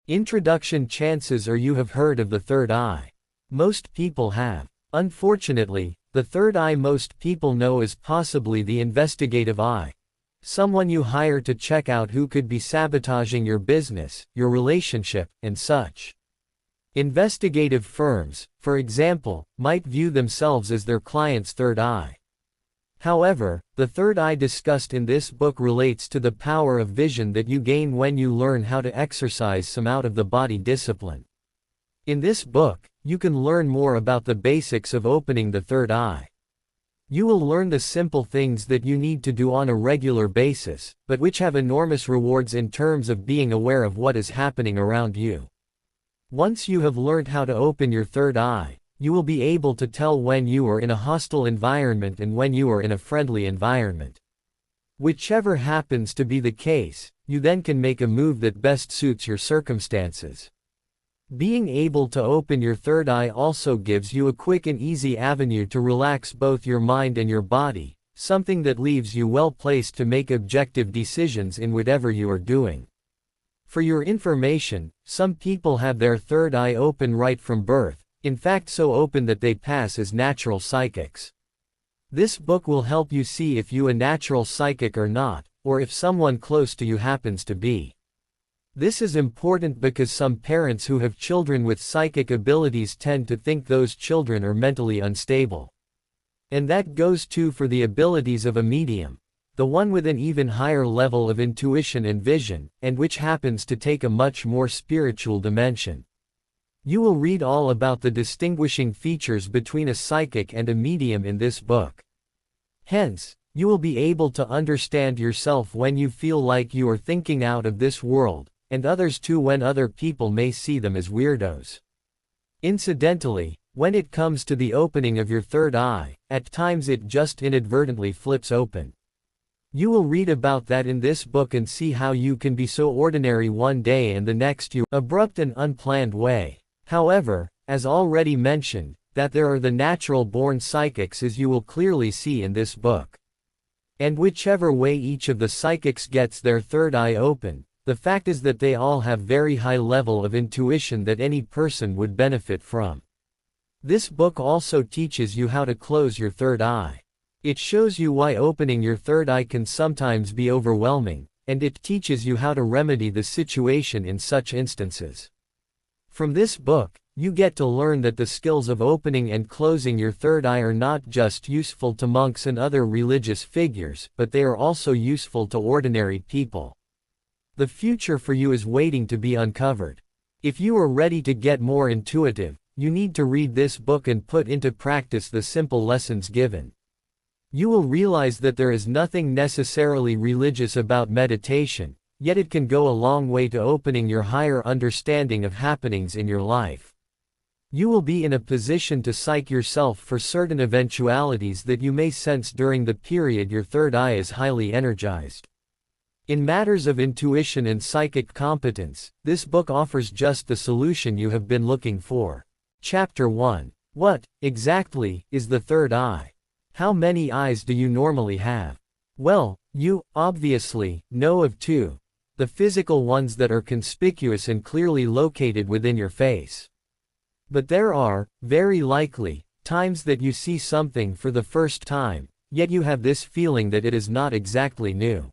Introduction. Chances are you have heard of the third eye. Most people have. Unfortunately, the third eye most people know is possibly the investigative eye. Someone you hire to check out who could be sabotaging your business, your relationship, and such. Investigative firms, for example, might view themselves as their client's third eye. However, the third eye discussed in this book relates to the power of vision that you gain when you learn how to exercise some out-of-the-body discipline. In this book, you can learn more about the basics of opening the third eye. You will learn the simple things that you need to do on a regular basis, but which have enormous rewards in terms of being aware of what is happening around you. Once you have learned how to open your third eye, you will be able to tell when you are in a hostile environment and when you are in a friendly environment. Whichever happens to be the case, you then can make a move that best suits your circumstances. Being able to open your third eye also gives you a quick and easy avenue to relax both your mind and your body, something that leaves you well placed to make objective decisions in whatever you are doing. For your information, some people have their third eye open right from birth, in fact so open that they pass as natural psychics. This book will help you see if you a natural psychic or not, or if someone close to you happens to be. This is important because some parents who have children with psychic abilities tend to think those children are mentally unstable. And that goes too for the abilities of a medium, the one with an even higher level of intuition and vision, and which happens to take a much more spiritual dimension. You will read all about the distinguishing features between a psychic and a medium in this book. Hence, you will be able to understand yourself when you feel like you are thinking out of this world, and others too when other people may see them as weirdos. Incidentally, when it comes to the opening of your third eye, at times it just inadvertently flips open. You will read about that in this book and see how you can be so ordinary one day and the next you abrupt and unplanned way. However, as already mentioned, that there are the natural-born psychics as you will clearly see in this book. And whichever way each of the psychics gets their third eye open, the fact is that they all have very high level of intuition that any person would benefit from. This book also teaches you how to close your third eye. It shows you why opening your third eye can sometimes be overwhelming, and it teaches you how to remedy the situation in such instances. From this book, you get to learn that the skills of opening and closing your third eye are not just useful to monks and other religious figures, but they are also useful to ordinary people. The future for you is waiting to be uncovered. If you are ready to get more intuitive, you need to read this book and put into practice the simple lessons given. You will realize that there is nothing necessarily religious about meditation, yet it can go a long way to opening your higher understanding of happenings in your life. You will be in a position to psych yourself for certain eventualities that you may sense during the period your third eye is highly energized. In matters of intuition and psychic competence, this book offers just the solution you have been looking for. Chapter 1. What, exactly, is the third eye? How many eyes do you normally have? Well, you, obviously, know of two. The physical ones that are conspicuous and clearly located within your face. But there are, very likely, times that you see something for the first time, yet you have this feeling that it is not exactly new.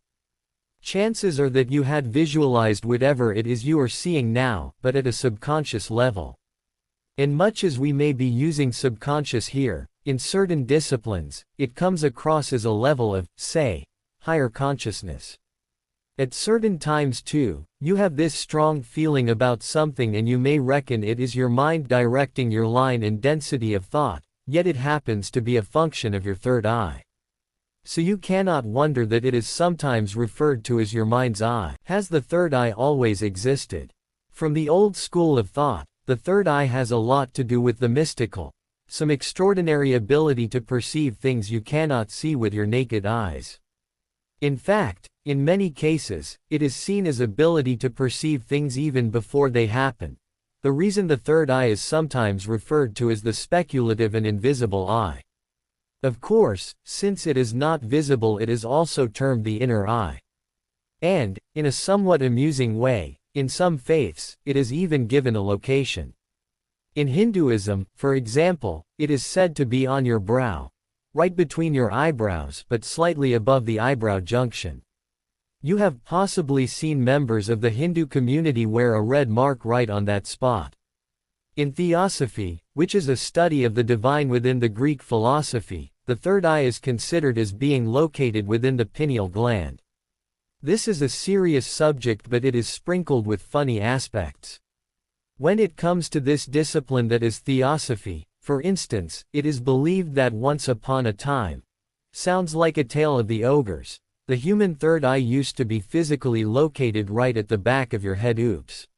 Chances are that you had visualized whatever it is you are seeing now, but at a subconscious level. And much as we may be using subconscious here, in certain disciplines, it comes across as a level of, say, higher consciousness. At certain times too, you have this strong feeling about something and you may reckon it is your mind directing your line and density of thought, yet it happens to be a function of your third eye. So you cannot wonder that it is sometimes referred to as your mind's eye. Has the third eye always existed? From the old school of thought, the third eye has a lot to do with the mystical, some extraordinary ability to perceive things you cannot see with your naked eyes. In fact, in many cases, it is seen as ability to perceive things even before they happen. The reason the third eye is sometimes referred to as the speculative and invisible eye. Of course, since it is not visible, it is also termed the inner eye. And, in a somewhat amusing way, In some faiths, it is even given a location. In Hinduism, for example, it is said to be on your brow, right between your eyebrows but slightly above the eyebrow junction. You have possibly seen members of the Hindu community wear a red mark right on that spot. In Theosophy, which is a study of the divine within the Greek philosophy, the third eye is considered as being located within the pineal gland. This is a serious subject, but it is sprinkled with funny aspects. When it comes to this discipline that is Theosophy, for instance, it is believed that once upon a time, sounds like a tale of the ogres, the human third eye used to be physically located right at the back of your head. Oops.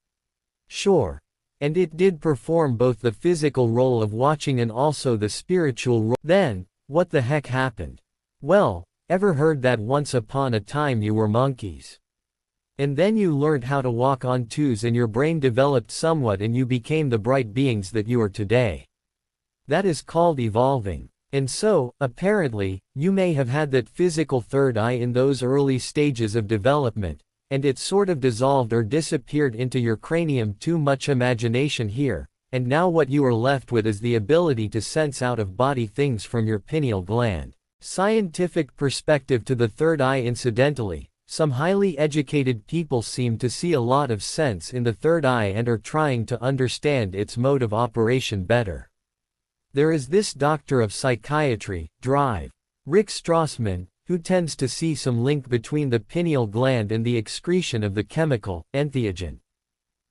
Sure. And it did perform both the physical role of watching and also the spiritual role. Then, what the heck happened? Well, ever heard that once upon a time you were monkeys? And then you learned how to walk on twos and your brain developed somewhat and you became the bright beings that you are today. That is called evolving. And so, apparently, you may have had that physical third eye in those early stages of development, and it sort of dissolved or disappeared into your cranium. Too much imagination here, and now what you are left with is the ability to sense out-of-body things from your pineal gland. Scientific perspective to the third eye. Incidentally, some highly educated people seem to see a lot of sense in the third eye and are trying to understand its mode of operation better. There is this doctor of psychiatry, Drive, Rick Strassman, who tends to see some link between the pineal gland and the excretion of the chemical, entheogen.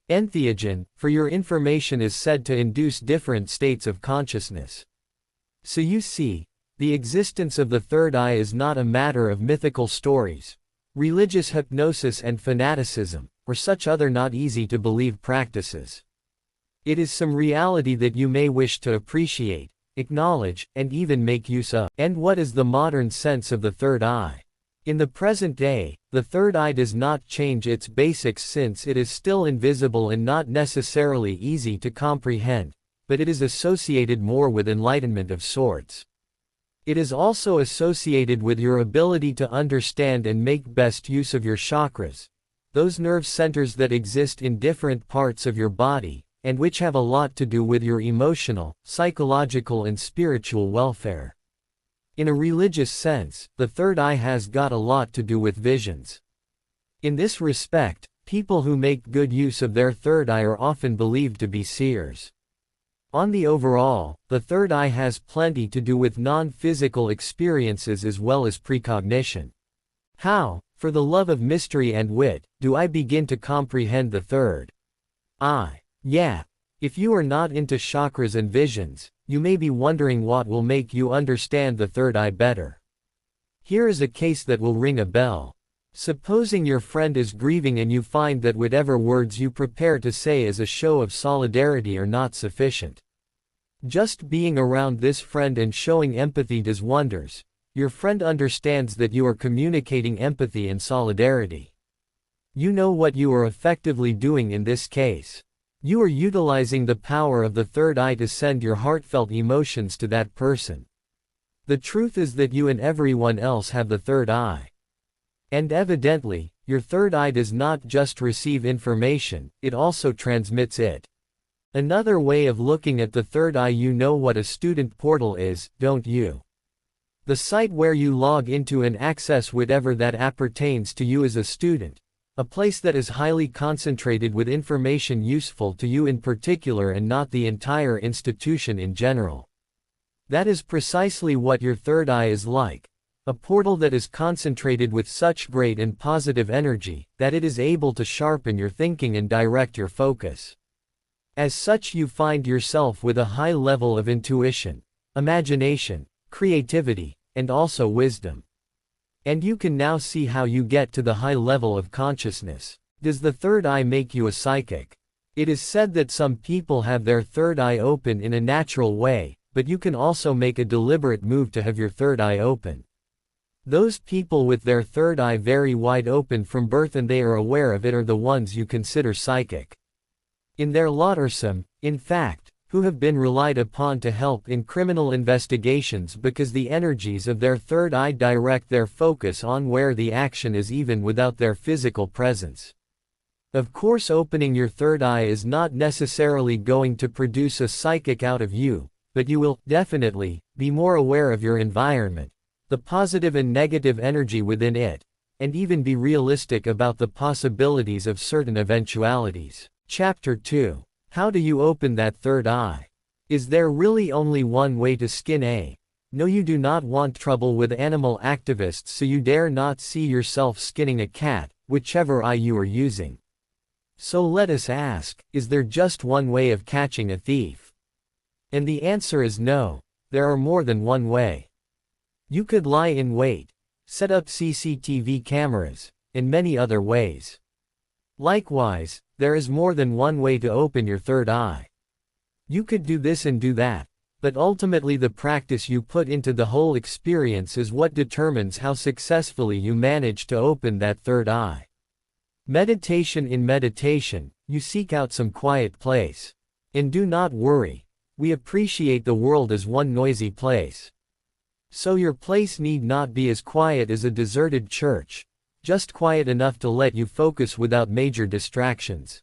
Entheogen, for your information, is said to induce different states of consciousness. So you see, the existence of the third eye is not a matter of mythical stories, religious hypnosis and fanaticism, or such other not easy to believe practices. It is some reality that you may wish to appreciate, acknowledge, and even make use of. And what is the modern sense of the third eye? In the present day, the third eye does not change its basics since it is still invisible and not necessarily easy to comprehend, but it is associated more with enlightenment of sorts. It is also associated with your ability to understand and make best use of your chakras, those nerve centers that exist in different parts of your body, and which have a lot to do with your emotional, psychological and spiritual welfare. In a religious sense, the third eye has got a lot to do with visions. In this respect, people who make good use of their third eye are often believed to be seers. On the overall, the third eye has plenty to do with non-physical experiences as well as precognition. How, for the love of mystery and wit, do I begin to comprehend the third eye? Yeah. If you are not into chakras and visions, you may be wondering what will make you understand the third eye better. Here is a case that will ring a bell. Supposing your friend is grieving and you find that whatever words you prepare to say as a show of solidarity are not sufficient. Just being around this friend and showing empathy does wonders. Your friend understands that you are communicating empathy and solidarity. You know what you are effectively doing in this case. You are utilizing the power of the third eye to send your heartfelt emotions to that person. The truth is that you and everyone else have the third eye. And evidently, your third eye does not just receive information, it also transmits it. Another way of looking at the third eye, you know what a student portal is, don't you? The site where you log into and access whatever that appertains to you as a student. A place that is highly concentrated with information useful to you in particular and not the entire institution in general. That is precisely what your third eye is like. A portal that is concentrated with such great and positive energy, that it is able to sharpen your thinking and direct your focus. As such, you find yourself with a high level of intuition, imagination, creativity, and also wisdom. And you can now see how you get to the high level of consciousness. Does the third eye make you a psychic? It is said that some people have their third eye open in a natural way, but you can also make a deliberate move to have your third eye open. Those people with their third eye very wide open from birth and they are aware of it are the ones you consider psychic. In their lot are some, in fact, who have been relied upon to help in criminal investigations because the energies of their third eye direct their focus on where the action is even without their physical presence. Of course, opening your third eye is not necessarily going to produce a psychic out of you, but you will, definitely, be more aware of your environment, the positive and negative energy within it, and even be realistic about the possibilities of certain eventualities. Chapter 2. How do you open that third eye? Is there really only one way to skin a? No, you do not want trouble with animal activists, so you dare not see yourself skinning a cat, whichever eye you are using. So let us ask, is there just one way of catching a thief? And the answer is no, there are more than one way. You could lie in wait, set up CCTV cameras, and many other ways. Likewise, there is more than one way to open your third eye. You could do this and do that, but ultimately the practice you put into the whole experience is what determines how successfully you manage to open that third eye. Meditation. In meditation, you seek out some quiet place. And do not worry, we appreciate the world as one noisy place. So your place need not be as quiet as a deserted church, just quiet enough to let you focus without major distractions.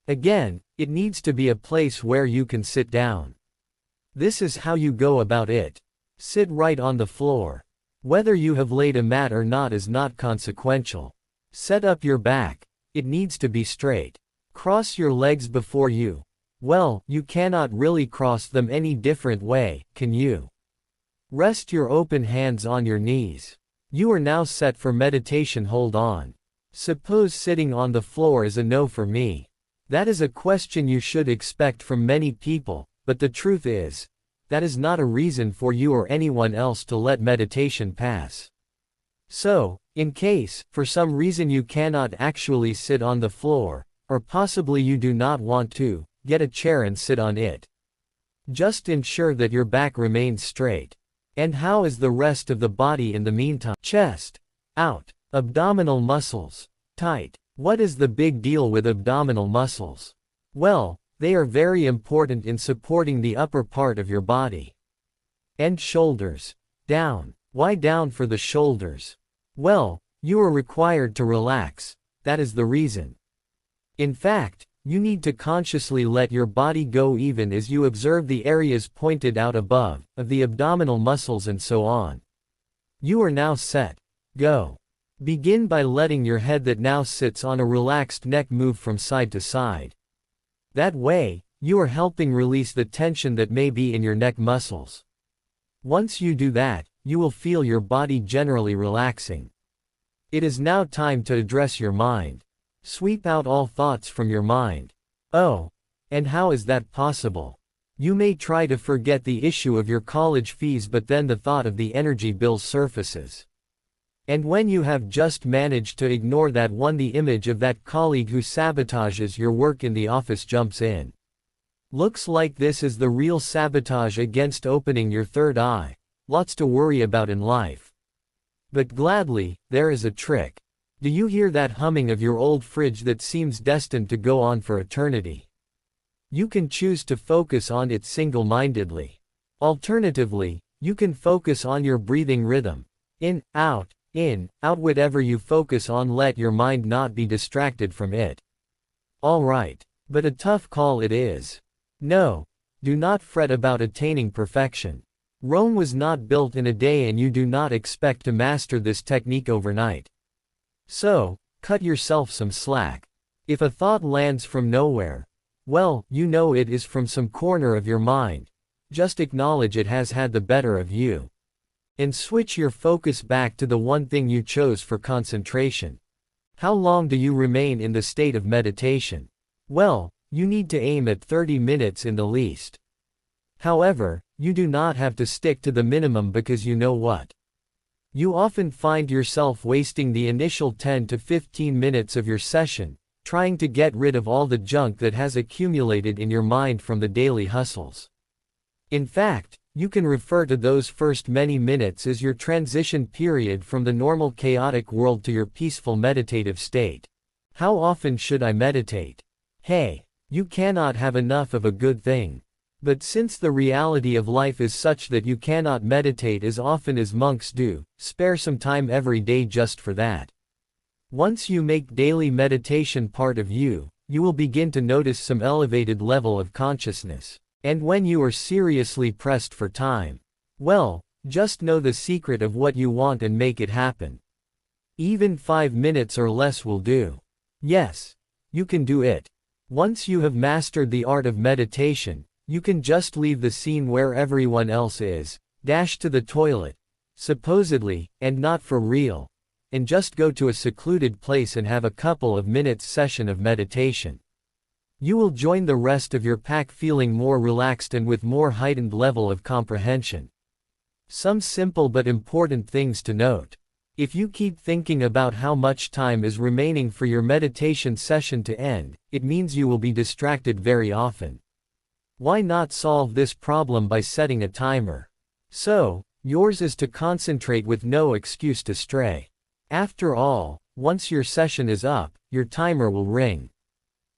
Again, it needs to be a place where you can sit down. This is how you go about it. Sit right on the floor. Whether you have laid a mat or not is not consequential. Set up your back. It needs to be straight. Cross your legs before you. Well, you cannot really cross them any different way, can you? Rest your open hands on your knees. You are now set for meditation. Hold on. Suppose sitting on the floor is a no for me. That is a question you should expect from many people. But the truth is, that is not a reason for you or anyone else to let meditation pass. So, in case, for some reason you cannot actually sit on the floor, or possibly you do not want to, get a chair and sit on it. Just ensure that your back remains straight. And how is the rest of the body in the meantime? Chest out. Abdominal muscles tight. What is the big deal with abdominal muscles? Well, they are very important in supporting the upper part of your body. And shoulders down. Why down for the shoulders? Well, you are required to relax, that is the reason. In fact, you need to consciously let your body go even as you observe the areas pointed out above, of the abdominal muscles and so on. You are now set. Go. Begin by letting your head that now sits on a relaxed neck move from side to side. That way, you are helping release the tension that may be in your neck muscles. Once you do that, you will feel your body generally relaxing. It is now time to address your mind. Sweep out all thoughts from your mind. Oh, and how is that possible? You may try to forget the issue of your college fees, but then the thought of the energy bills surfaces. And when you have just managed to ignore that one, the image of that colleague who sabotages your work in the office jumps in. Looks like this is the real sabotage against opening your third eye. Lots to worry about in life. But gladly, there is a trick. Do you hear that humming of your old fridge that seems destined to go on for eternity? You can choose to focus on it single-mindedly. Alternatively, you can focus on your breathing rhythm. In, out, whatever you focus on, let your mind not be distracted from it. Alright, but a tough call it is. No, do not fret about attaining perfection. Rome was not built in a day, and you do not expect to master this technique overnight. So, cut yourself some slack. If a thought lands from nowhere, well, you know it is from some corner of your mind. Just acknowledge it has had the better of you. And switch your focus back to the one thing you chose for concentration. How long do you remain in the state of meditation? Well, you need to aim at 30 minutes in the least. However, you do not have to stick to the minimum, because you know what? You often find yourself wasting the initial 10 to 15 minutes of your session, trying to get rid of all the junk that has accumulated in your mind from the daily hustles. In fact, you can refer to those first many minutes as your transition period from the normal chaotic world to your peaceful meditative state. How often should I meditate? Hey, you cannot have enough of a good thing. But since the reality of life is such that you cannot meditate as often as monks do, spare some time every day just for that. Once you make daily meditation part of you, you will begin to notice some elevated level of consciousness. And when you are seriously pressed for time, well, just know the secret of what you want and make it happen. Even 5 minutes or less will do. Yes, you can do it. Once you have mastered the art of meditation, you can just leave the scene where everyone else is, dash to the toilet, supposedly, and not for real, and just go to a secluded place and have a couple of minutes session of meditation. You will join the rest of your pack feeling more relaxed and with more heightened level of comprehension. Some simple but important things to note. If you keep thinking about how much time is remaining for your meditation session to end, it means you will be distracted very often. Why not solve this problem by setting a timer? So, yours is to concentrate with no excuse to stray. After all, once your session is up, your timer will ring.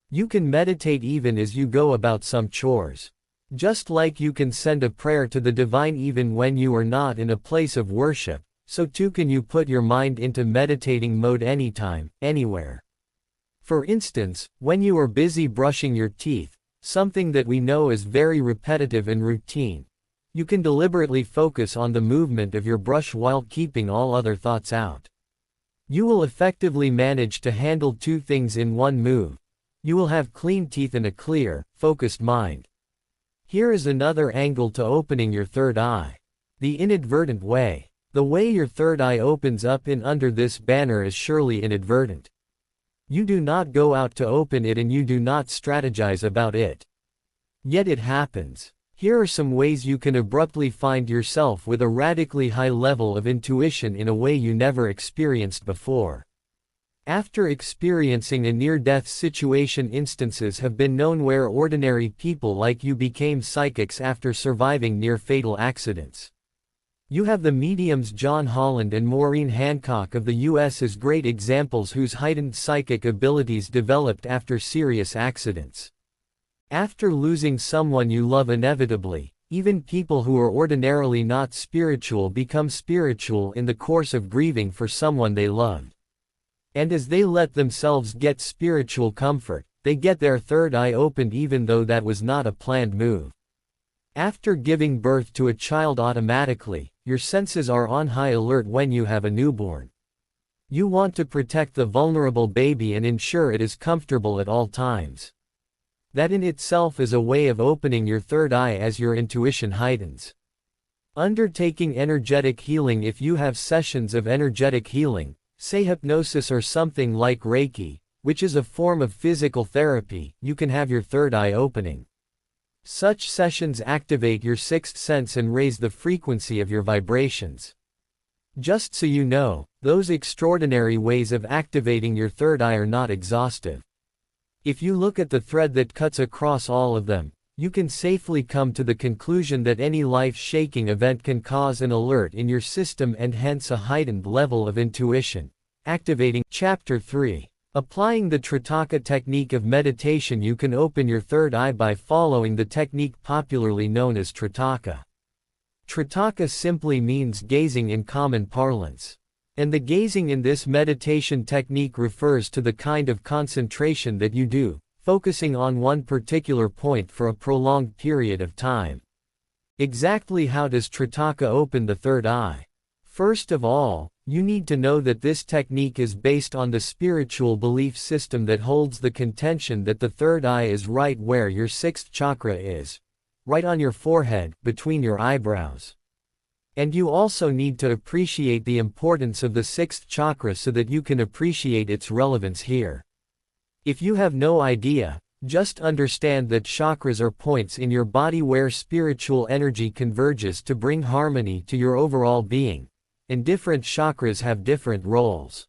You can meditate even as you go about some chores. Just like you can send a prayer to the divine even when you are not in a place of worship, so too can you put your mind into meditating mode anytime, anywhere. For instance, when you are busy brushing your teeth, something that we know is very repetitive and routine, you can deliberately focus on the movement of your brush while keeping all other thoughts out. You will effectively manage to handle two things in one move. You will have clean teeth and a clear, focused mind. Here is another angle to opening your third eye. The inadvertent way. The way your third eye opens up in under this banner is surely inadvertent. You do not go out to open it and you do not strategize about it. Yet it happens. Here are some ways you can abruptly find yourself with a radically high level of intuition in a way you never experienced before. After experiencing a near-death situation, instances have been known where ordinary people like you became psychics after surviving near-fatal accidents. You have the mediums John Holland and Maureen Hancock of the US as great examples whose heightened psychic abilities developed after serious accidents. After losing someone you love inevitably, even people who are ordinarily not spiritual become spiritual in the course of grieving for someone they loved. And as they let themselves get spiritual comfort, they get their third eye opened even though that was not a planned move. After giving birth to a child, automatically, your senses are on high alert when you have a newborn. You want to protect the vulnerable baby and ensure it is comfortable at all times. That in itself is a way of opening your third eye as your intuition heightens. Undertaking energetic healing. If you have sessions of energetic healing, say hypnosis or something like Reiki, which is a form of physical therapy, you can have your third eye opening. Such sessions activate your sixth sense and raise the frequency of your vibrations. Just so you know, those extraordinary ways of activating your third eye are not exhaustive. If you look at the thread that cuts across all of them, you can safely come to the conclusion that any life-shaking event can cause an alert in your system and hence a heightened level of intuition. Activating. Chapter 3. Applying the Tritaka technique of meditation. You can open your third eye by following the technique popularly known as Tritaka. Tritaka simply means gazing in common parlance. And the gazing in this meditation technique refers to the kind of concentration that you do, focusing on one particular point for a prolonged period of time. Exactly how does Tritaka open the third eye? First of all, you need to know that this technique is based on the spiritual belief system that holds the contention that the third eye is right where your sixth chakra is, right on your forehead, between your eyebrows. And you also need to appreciate the importance of the sixth chakra so that you can appreciate its relevance here. If you have no idea, just understand that chakras are points in your body where spiritual energy converges to bring harmony to your overall being. And different chakras have different roles.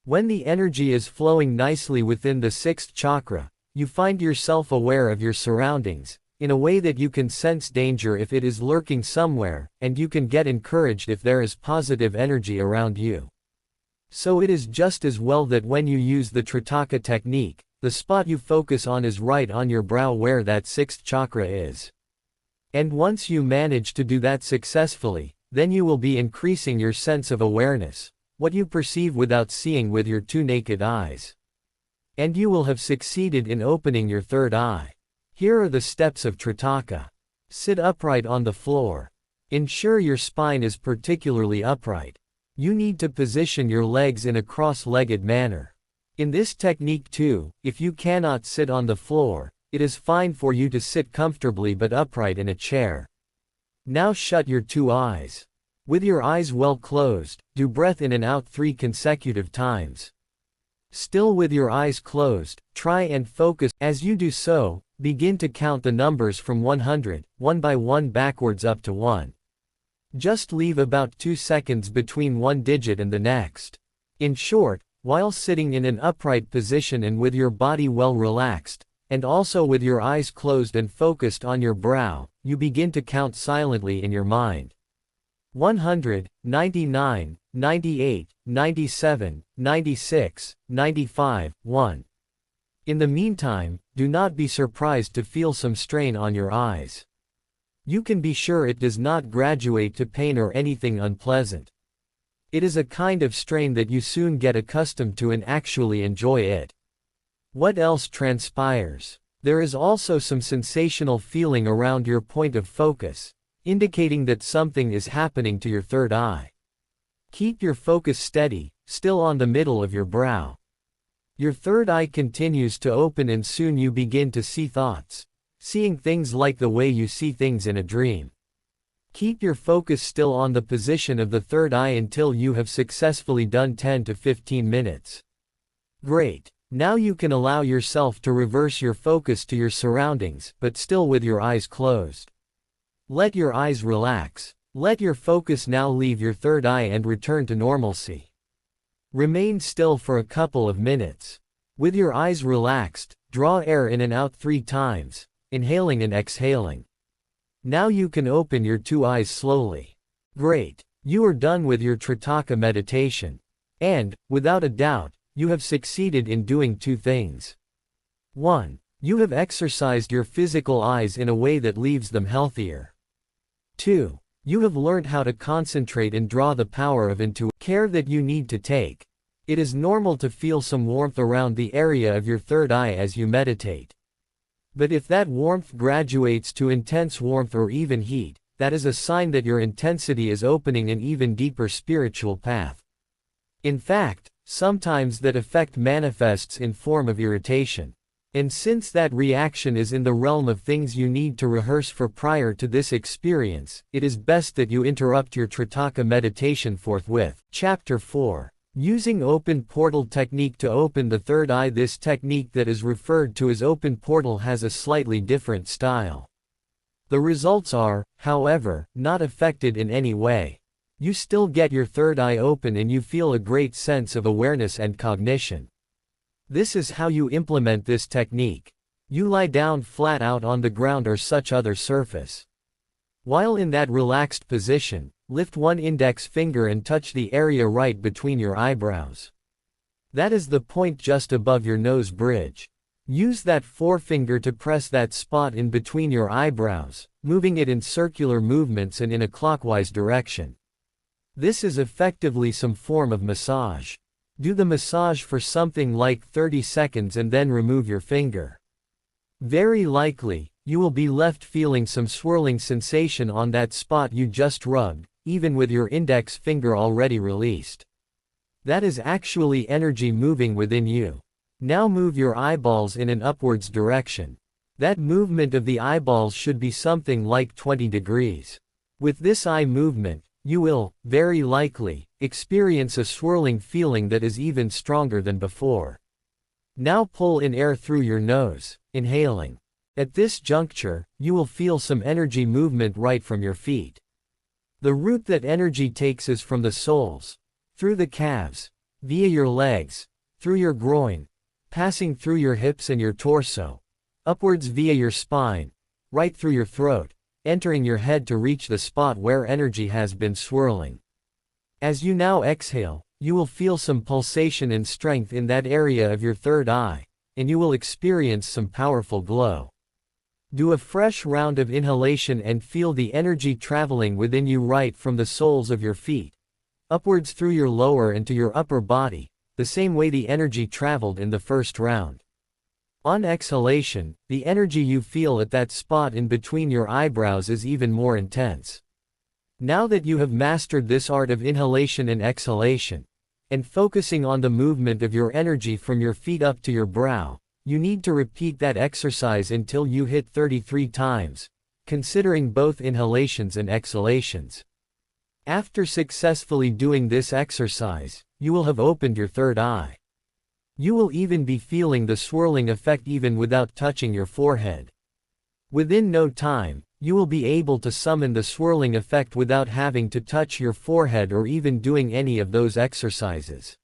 When the energy is flowing nicely within the sixth chakra, you find yourself aware of your surroundings, in a way that you can sense danger if it is lurking somewhere, and you can get encouraged if there is positive energy around you. So it is just as well that when you use the Tritaka technique, the spot you focus on is right on your brow where that sixth chakra is. And once you manage to do that successfully, then you will be increasing your sense of awareness, what you perceive without seeing with your two naked eyes. And you will have succeeded in opening your third eye. Here are the steps of Tritaka. Sit upright on the floor. Ensure your spine is particularly upright. You need to position your legs in a cross-legged manner. In this technique too, if you cannot sit on the floor, it is fine for you to sit comfortably but upright in a chair. Now shut your two eyes. With your eyes well closed, do breath in and out 3 consecutive times. Still with your eyes closed, try and focus. As you do so, begin to count the numbers from 100, one by one backwards up to 1. Just leave about 2 seconds between one digit and the next. In short, while sitting in an upright position and with your body well relaxed, and also with your eyes closed and focused on your brow, you begin to count silently in your mind. 100, 99, 98, 97, 96, 95, 1. In the meantime, do not be surprised to feel some strain on your eyes. You can be sure it does not graduate to pain or anything unpleasant. It is a kind of strain that you soon get accustomed to and actually enjoy it. What else transpires? There is also some sensational feeling around your point of focus, indicating that something is happening to your third eye. Keep your focus steady, still on the middle of your brow. Your third eye continues to open and soon you begin to see thoughts, seeing things like the way you see things in a dream. Keep your focus still on the position of the third eye until you have successfully done 10 to 15 minutes. Great. Now you can allow yourself to reverse your focus to your surroundings, but still with your eyes closed. Let your eyes relax. Let your focus now leave your third eye and return to normalcy. Remain still for a couple of minutes. With your eyes relaxed, draw air in and out 3 times, inhaling and exhaling. Now you can open your 2 eyes slowly. Great. You are done with your Tritaka meditation. And, without a doubt, you have succeeded in doing 2 things. 1. You have exercised your physical eyes in a way that leaves them healthier. 2. You have learned how to concentrate and draw the power of care that you need to take. It is normal to feel some warmth around the area of your third eye as you meditate. But if that warmth graduates to intense warmth or even heat, that is a sign that your intensity is opening an even deeper spiritual path. In fact, sometimes that effect manifests in form of irritation. And since that reaction is in the realm of things you need to rehearse for prior to this experience, it is best that you interrupt your Tritaka meditation forthwith. Chapter 4. Using open portal technique to open the third eye. This technique that is referred to as open portal has a slightly different style. The results are, however, not affected in any way. You still get your third eye open and you feel a great sense of awareness and cognition. This is how you implement this technique. You lie down flat out on the ground or such other surface. While in that relaxed position, lift one index finger and touch the area right between your eyebrows. That is the point just above your nose bridge. Use that forefinger to press that spot in between your eyebrows, moving it in circular movements and in a clockwise direction. This is effectively some form of massage. Do the massage for something like 30 seconds and then remove your finger. Very likely, you will be left feeling some swirling sensation on that spot you just rubbed, even with your index finger already released. That is actually energy moving within you. Now move your eyeballs in an upwards direction. That movement of the eyeballs should be something like 20 degrees. With this eye movement, you will, very likely, experience a swirling feeling that is even stronger than before. Now pull in air through your nose, inhaling. At this juncture, you will feel some energy movement right from your feet. The route that energy takes is from the soles, through the calves, via your legs, through your groin, passing through your hips and your torso, upwards via your spine, right through your throat, entering your head to reach the spot where energy has been swirling. As you now exhale, you will feel some pulsation and strength in that area of your third eye, and you will experience some powerful glow. Do a fresh round of inhalation and feel the energy traveling within you right from the soles of your feet, upwards through your lower and to your upper body, the same way the energy traveled in the first round. On exhalation, the energy you feel at that spot in between your eyebrows is even more intense. Now that you have mastered this art of inhalation and exhalation, and focusing on the movement of your energy from your feet up to your brow, you need to repeat that exercise until you hit 33 times, considering both inhalations and exhalations. After successfully doing this exercise, you will have opened your third eye. You will even be feeling the swirling effect even without touching your forehead. Within no time, you will be able to summon the swirling effect without having to touch your forehead or even doing any of those exercises.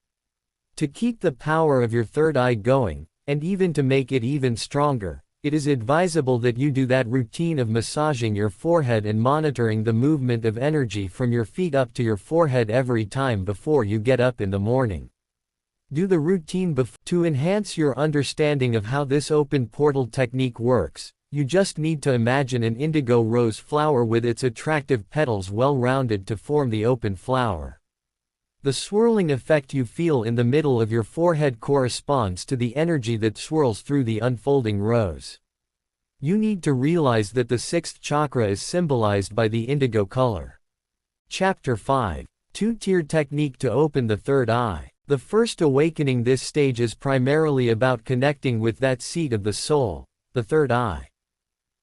To keep the power of your third eye going, and even to make it even stronger, it is advisable that you do that routine of massaging your forehead and monitoring the movement of energy from your feet up to your forehead every time before you get up in the morning. Do the routine to enhance your understanding of how this open portal technique works. You just need to imagine an indigo rose flower with its attractive petals well rounded to form the open flower. The swirling effect you feel in the middle of your forehead corresponds to the energy that swirls through the unfolding rose. You need to realize that the sixth chakra is symbolized by the indigo color. Chapter 5. Two-tiered technique to open the third eye. The first awakening this stage is primarily about connecting with that seat of the soul, the third eye.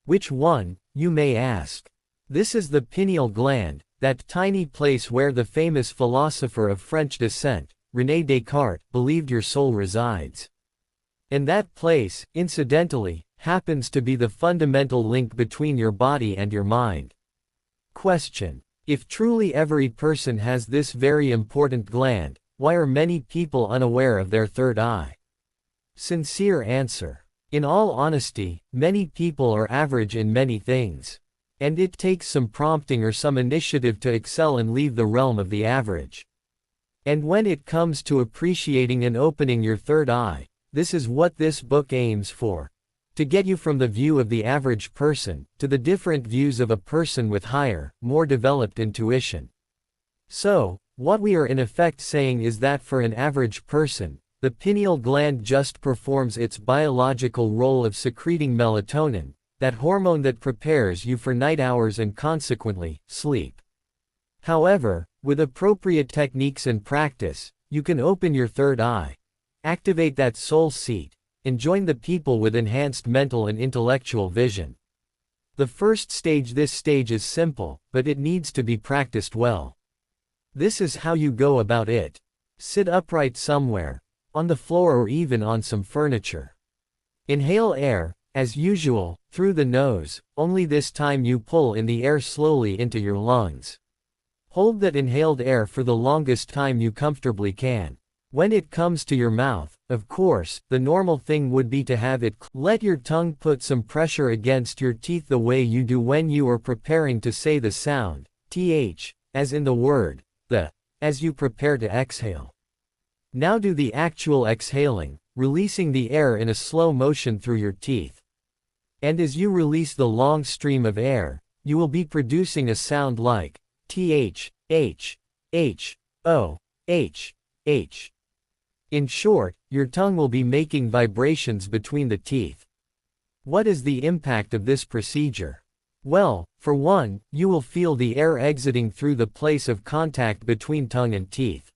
Which one, you may ask? This is the pineal gland, that tiny place where the famous philosopher of French descent, René Descartes, believed your soul resides. And that place, incidentally, happens to be the fundamental link between your body and your mind. Question: if truly every person has this very important gland, why are many people unaware of their third eye? Sincere answer: in all honesty, many people are average in many things. And it takes some prompting or some initiative to excel and leave the realm of the average. And when it comes to appreciating and opening your third eye, this is what this book aims for. To get you from the view of the average person, to the different views of a person with higher, more developed intuition. So, what we are in effect saying is that for an average person, the pineal gland just performs its biological role of secreting melatonin, that hormone that prepares you for night hours and consequently, sleep. However, with appropriate techniques and practice, you can open your third eye, activate that soul seat, and join the people with enhanced mental and intellectual vision. The first stage. This stage is simple, but it needs to be practiced well. This is how you go about it. Sit upright somewhere, on the floor or even on some furniture. Inhale air, as usual, through the nose, only this time you pull in the air slowly into your lungs. Hold that inhaled air for the longest time you comfortably can. When it comes to your mouth, of course, the normal thing would be to have it let your tongue put some pressure against your teeth the way you do when you are preparing to say the sound, th, as in the word, the, as you prepare to exhale. Now do the actual exhaling, releasing the air in a slow motion through your teeth. And as you release the long stream of air, you will be producing a sound like th, h, h, o, h, h. In short, your tongue will be making vibrations between the teeth. What is the impact of this procedure? Well, for one, you will feel the air exiting through the place of contact between tongue and teeth.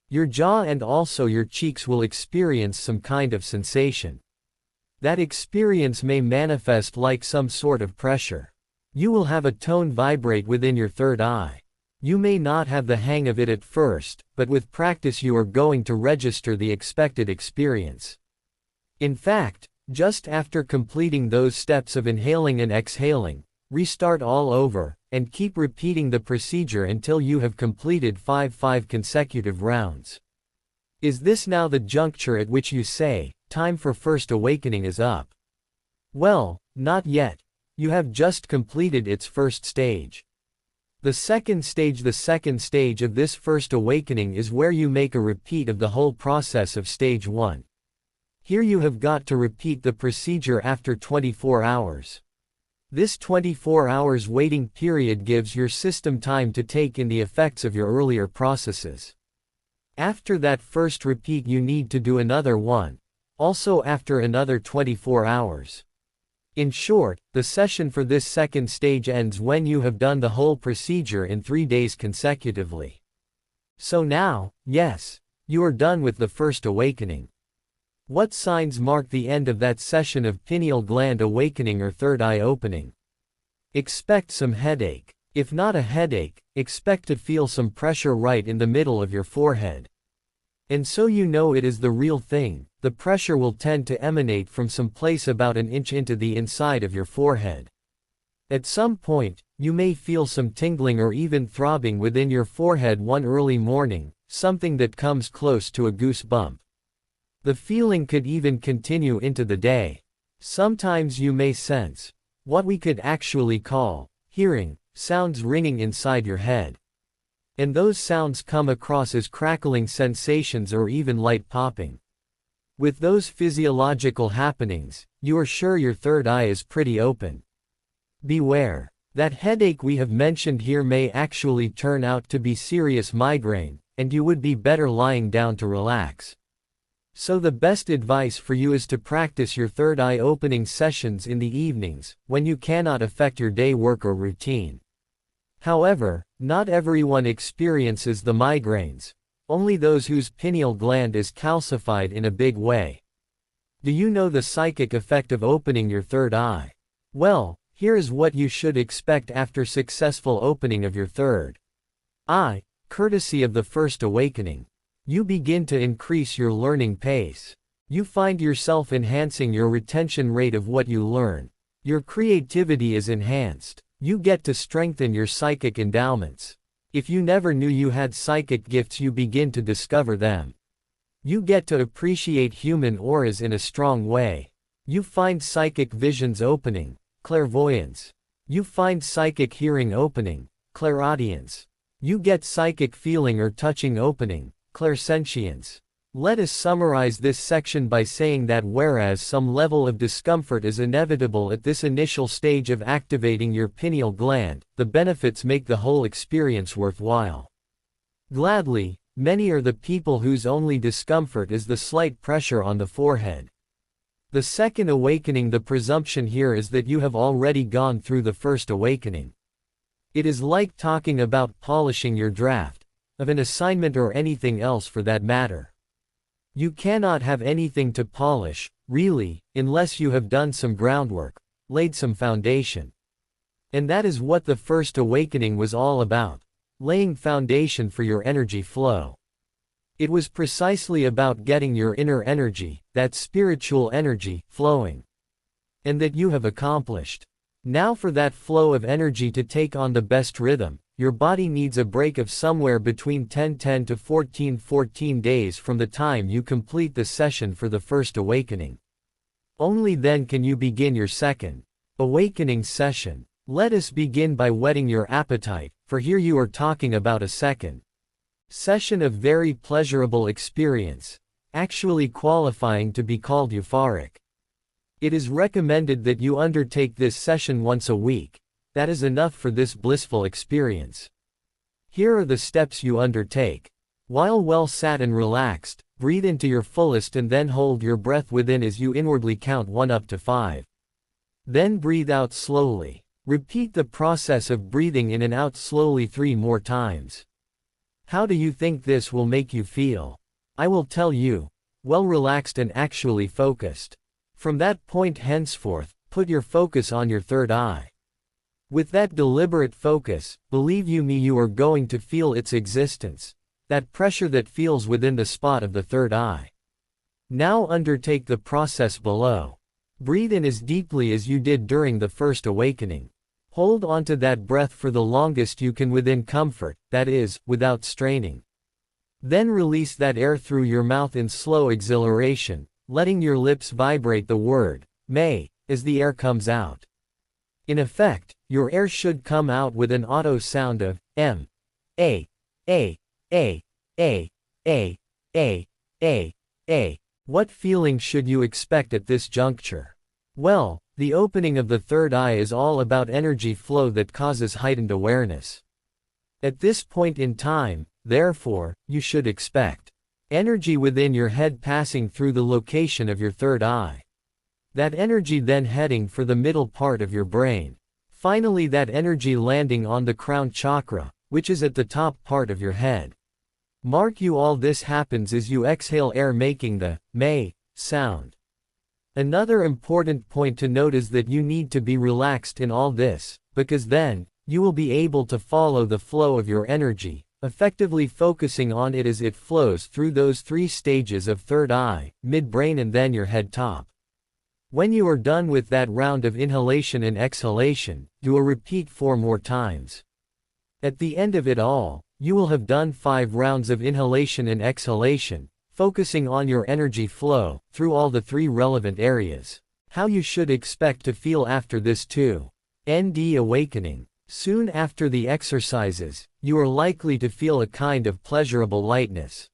Your jaw and also your cheeks will experience some kind of sensation. That experience may manifest like some sort of pressure. You will have a tone vibrate within your third eye. You may not have the hang of it at first, but with practice you are going to register the expected experience. In fact, just after completing those steps of inhaling and exhaling, restart all over, and keep repeating the procedure until you have completed 5 consecutive rounds. Is this now the juncture at which you say, time for first awakening is up? Well, not yet. You have just completed its first stage. The second stage of this first awakening is where you make a repeat of the whole process of stage 1. Here you have got to repeat the procedure after 24 hours. This 24 hours waiting period gives your system time to take in the effects of your earlier processes. After that first repeat you need to do another one, also after another 24 hours. In short, the session for this second stage ends when you have done the whole procedure in 3 days consecutively. So now, yes, you are done with the first awakening. What signs mark the end of that session of pineal gland awakening or third eye opening? Expect some headache. If not a headache, expect to feel some pressure right in the middle of your forehead. And so you know it is the real thing. The pressure will tend to emanate from some place about an inch into the inside of your forehead. At some point, you may feel some tingling or even throbbing within your forehead one early morning, something that comes close to a goosebump. The feeling could even continue into the day. Sometimes you may sense what we could actually call hearing sounds ringing inside your head. And those sounds come across as crackling sensations or even light popping. With those physiological happenings, you are sure your third eye is pretty open. Beware. That headache we have mentioned here may actually turn out to be serious migraine, and you would be better lying down to relax. So the best advice for you is to practice your third eye opening sessions in the evenings, when you cannot affect your day work or routine. However, not everyone experiences the migraines, only those whose pineal gland is calcified in a big way. Do you know the psychic effect of opening your third eye? Well, here is what you should expect after successful opening of your third eye, courtesy of the first awakening. You begin to increase your learning pace. You find yourself enhancing your retention rate of what you learn. Your creativity is enhanced. You get to strengthen your psychic endowments. If you never knew you had psychic gifts, you begin to discover them. You get to appreciate human auras in a strong way. You find psychic visions opening, clairvoyance. You find psychic hearing opening, clairaudience. You get psychic feeling or touching opening, clairsentience. Let us summarize this section by saying that whereas some level of discomfort is inevitable at this initial stage of activating your pineal gland, the benefits make the whole experience worthwhile. Gladly, many are the people whose only discomfort is the slight pressure on the forehead. The second awakening, the presumption here is that you have already gone through the first awakening. It is like talking about polishing your draft of an assignment or anything else for that matter. You cannot have anything to polish, really, unless you have done some groundwork, laid some foundation. And that is what the first awakening was all about, laying foundation for your energy flow. It was precisely about getting your inner energy, that spiritual energy, flowing. And that you have accomplished. Now for that flow of energy to take on the best rhythm, your body needs a break of somewhere between 10 to 14 days from the time you complete the session for the first awakening. Only then can you begin your second awakening session. Let us begin by whetting your appetite, for here you are talking about a second session of very pleasurable experience, actually qualifying to be called euphoric. It is recommended that you undertake this session once a week. That is enough for this blissful experience. Here are the steps you undertake. While well sat and relaxed, breathe into your fullest and then hold your breath within as you inwardly count 1 up to 5. Then breathe out slowly. Repeat the process of breathing in and out slowly 3 more times. How do you think this will make you feel? I will tell you. Well relaxed and actually focused. From that point henceforth, put your focus on your third eye. With that deliberate focus, believe you me, you are going to feel its existence, that pressure that feels within the spot of the third eye. Now undertake the process below. Breathe in as deeply as you did during the first awakening. Hold onto that breath for the longest you can within comfort, that is, without straining. Then release that air through your mouth in slow exhilaration, letting your lips vibrate the word, may, as the air comes out. In effect, your air should come out with an auto sound of M, A, A, A, A, A, A, A, A. What feeling should you expect at this juncture? Well, The opening of the third eye is all about energy flow that causes heightened awareness. At this point in time, therefore, you should expect energy within your head passing through the location of your third eye. That energy then heading for the middle part of your brain. Finally, that energy landing on the crown chakra, which is at the top part of your head. Mark you, all this happens as you exhale air, making the may sound. Another important point to note is that you need to be relaxed in all this, because then, you will be able to follow the flow of your energy, effectively focusing on it as it flows through those 3 stages of third eye, midbrain and then your head top. When you are done with that round of inhalation and exhalation, do a repeat 4 more times. At the end of it all, you will have done 5 rounds of inhalation and exhalation, focusing on your energy flow, through all the 3 relevant areas. How you should expect to feel after this too. ND awakening. Soon after the exercises, you are likely to feel a kind of pleasurable lightness.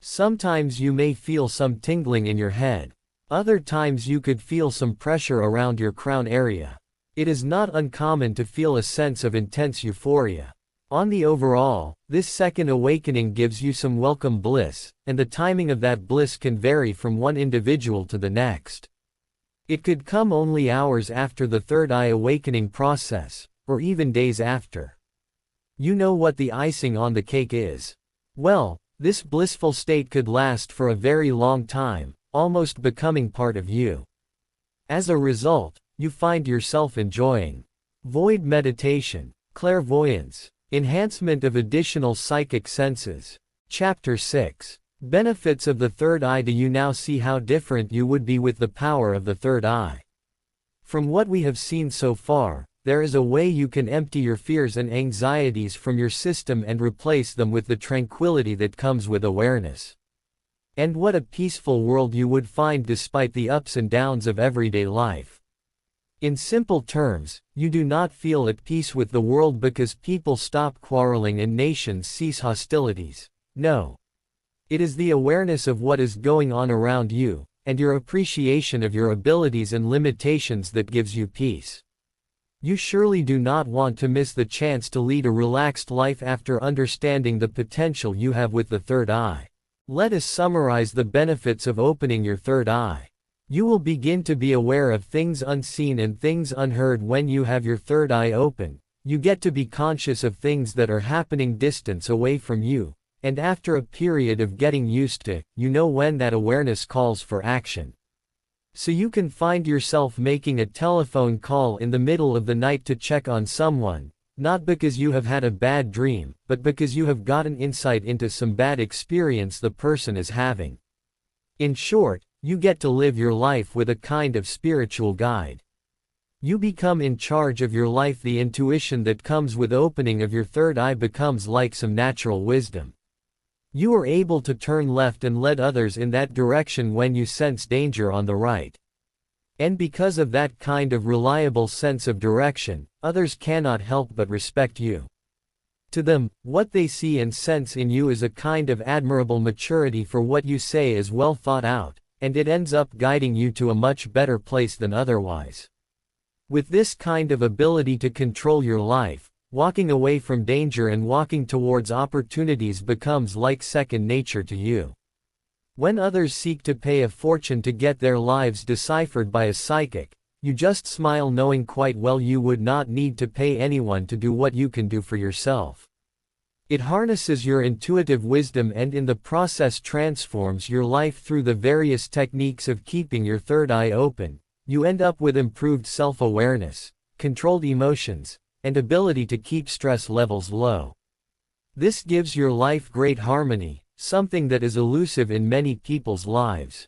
Sometimes you may feel some tingling in your head. Other times you could feel some pressure around your crown area. It is not uncommon to feel a sense of intense euphoria. On the overall, this second awakening gives you some welcome bliss, and the timing of that bliss can vary from one individual to the next. It could come only hours after the third eye awakening process, or even days after. You know what the icing on the cake is. Well, this blissful state could last for a very long time, almost becoming part of you. As a result, you find yourself enjoying void meditation, clairvoyance, enhancement of additional psychic senses. Chapter 6. Benefits of the third eye. Do you now see how different you would be with the power of the third eye? From what we have seen so far, there is a way you can empty your fears and anxieties from your system and replace them with the tranquility that comes with awareness. And what a peaceful world you would find despite the ups and downs of everyday life. In simple terms, you do not feel at peace with the world because people stop quarreling and nations cease hostilities. No. It is the awareness of what is going on around you, and your appreciation of your abilities and limitations that gives you peace. You surely do not want to miss the chance to lead a relaxed life after understanding the potential you have with the third eye. Let us summarize the benefits of opening your third eye. You will begin to be aware of things unseen and things unheard when you have your third eye open. You get to be conscious of things that are happening distance away from you, and after a period of getting used to, you know when that awareness calls for action. So you can find yourself making a telephone call in the middle of the night to check on someone, not because you have had a bad dream, but because you have gotten insight into some bad experience the person is having. In short, you get to live your life with a kind of spiritual guide. You become in charge of your life. The intuition that comes with opening of your third eye becomes like some natural wisdom. You are able to turn left and lead others in that direction when you sense danger on the right. And because of that kind of reliable sense of direction, others cannot help but respect you. To them, what they see and sense in you is a kind of admirable maturity, for what you say is well thought out, and it ends up guiding you to a much better place than otherwise. With this kind of ability to control your life, walking away from danger and walking towards opportunities becomes like second nature to you. When others seek to pay a fortune to get their lives deciphered by a psychic, you just smile, knowing quite well you would not need to pay anyone to do what you can do for yourself. It harnesses your intuitive wisdom and in the process transforms your life through the various techniques of keeping your third eye open. You end up with improved self-awareness, controlled emotions, and ability to keep stress levels low. This gives your life great harmony, something that is elusive in many people's lives.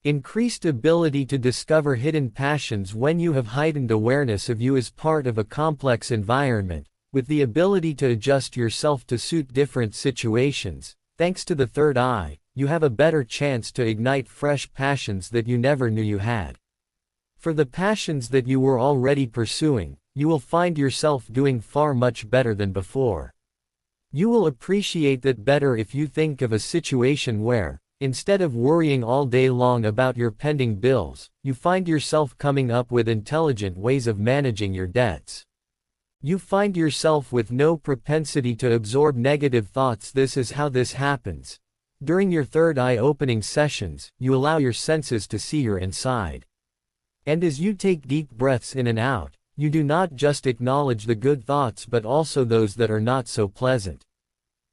Increased ability to discover hidden passions. When you have heightened awareness of you as part of a complex environment, with the ability to adjust yourself to suit different situations, thanks to the third eye, you have a better chance to ignite fresh passions that you never knew you had. For the passions that you were already pursuing, you will find yourself doing far much better than before. You will appreciate that better if you think of a situation where, Instead of worrying all day long about your pending bills, you find yourself coming up with intelligent ways of managing your debts. You find yourself with no propensity to absorb negative thoughts. This is how this happens. During your third eye opening sessions, you allow your senses to see your inside. And as you take deep breaths in and out, you do not just acknowledge the good thoughts but also those that are not so pleasant.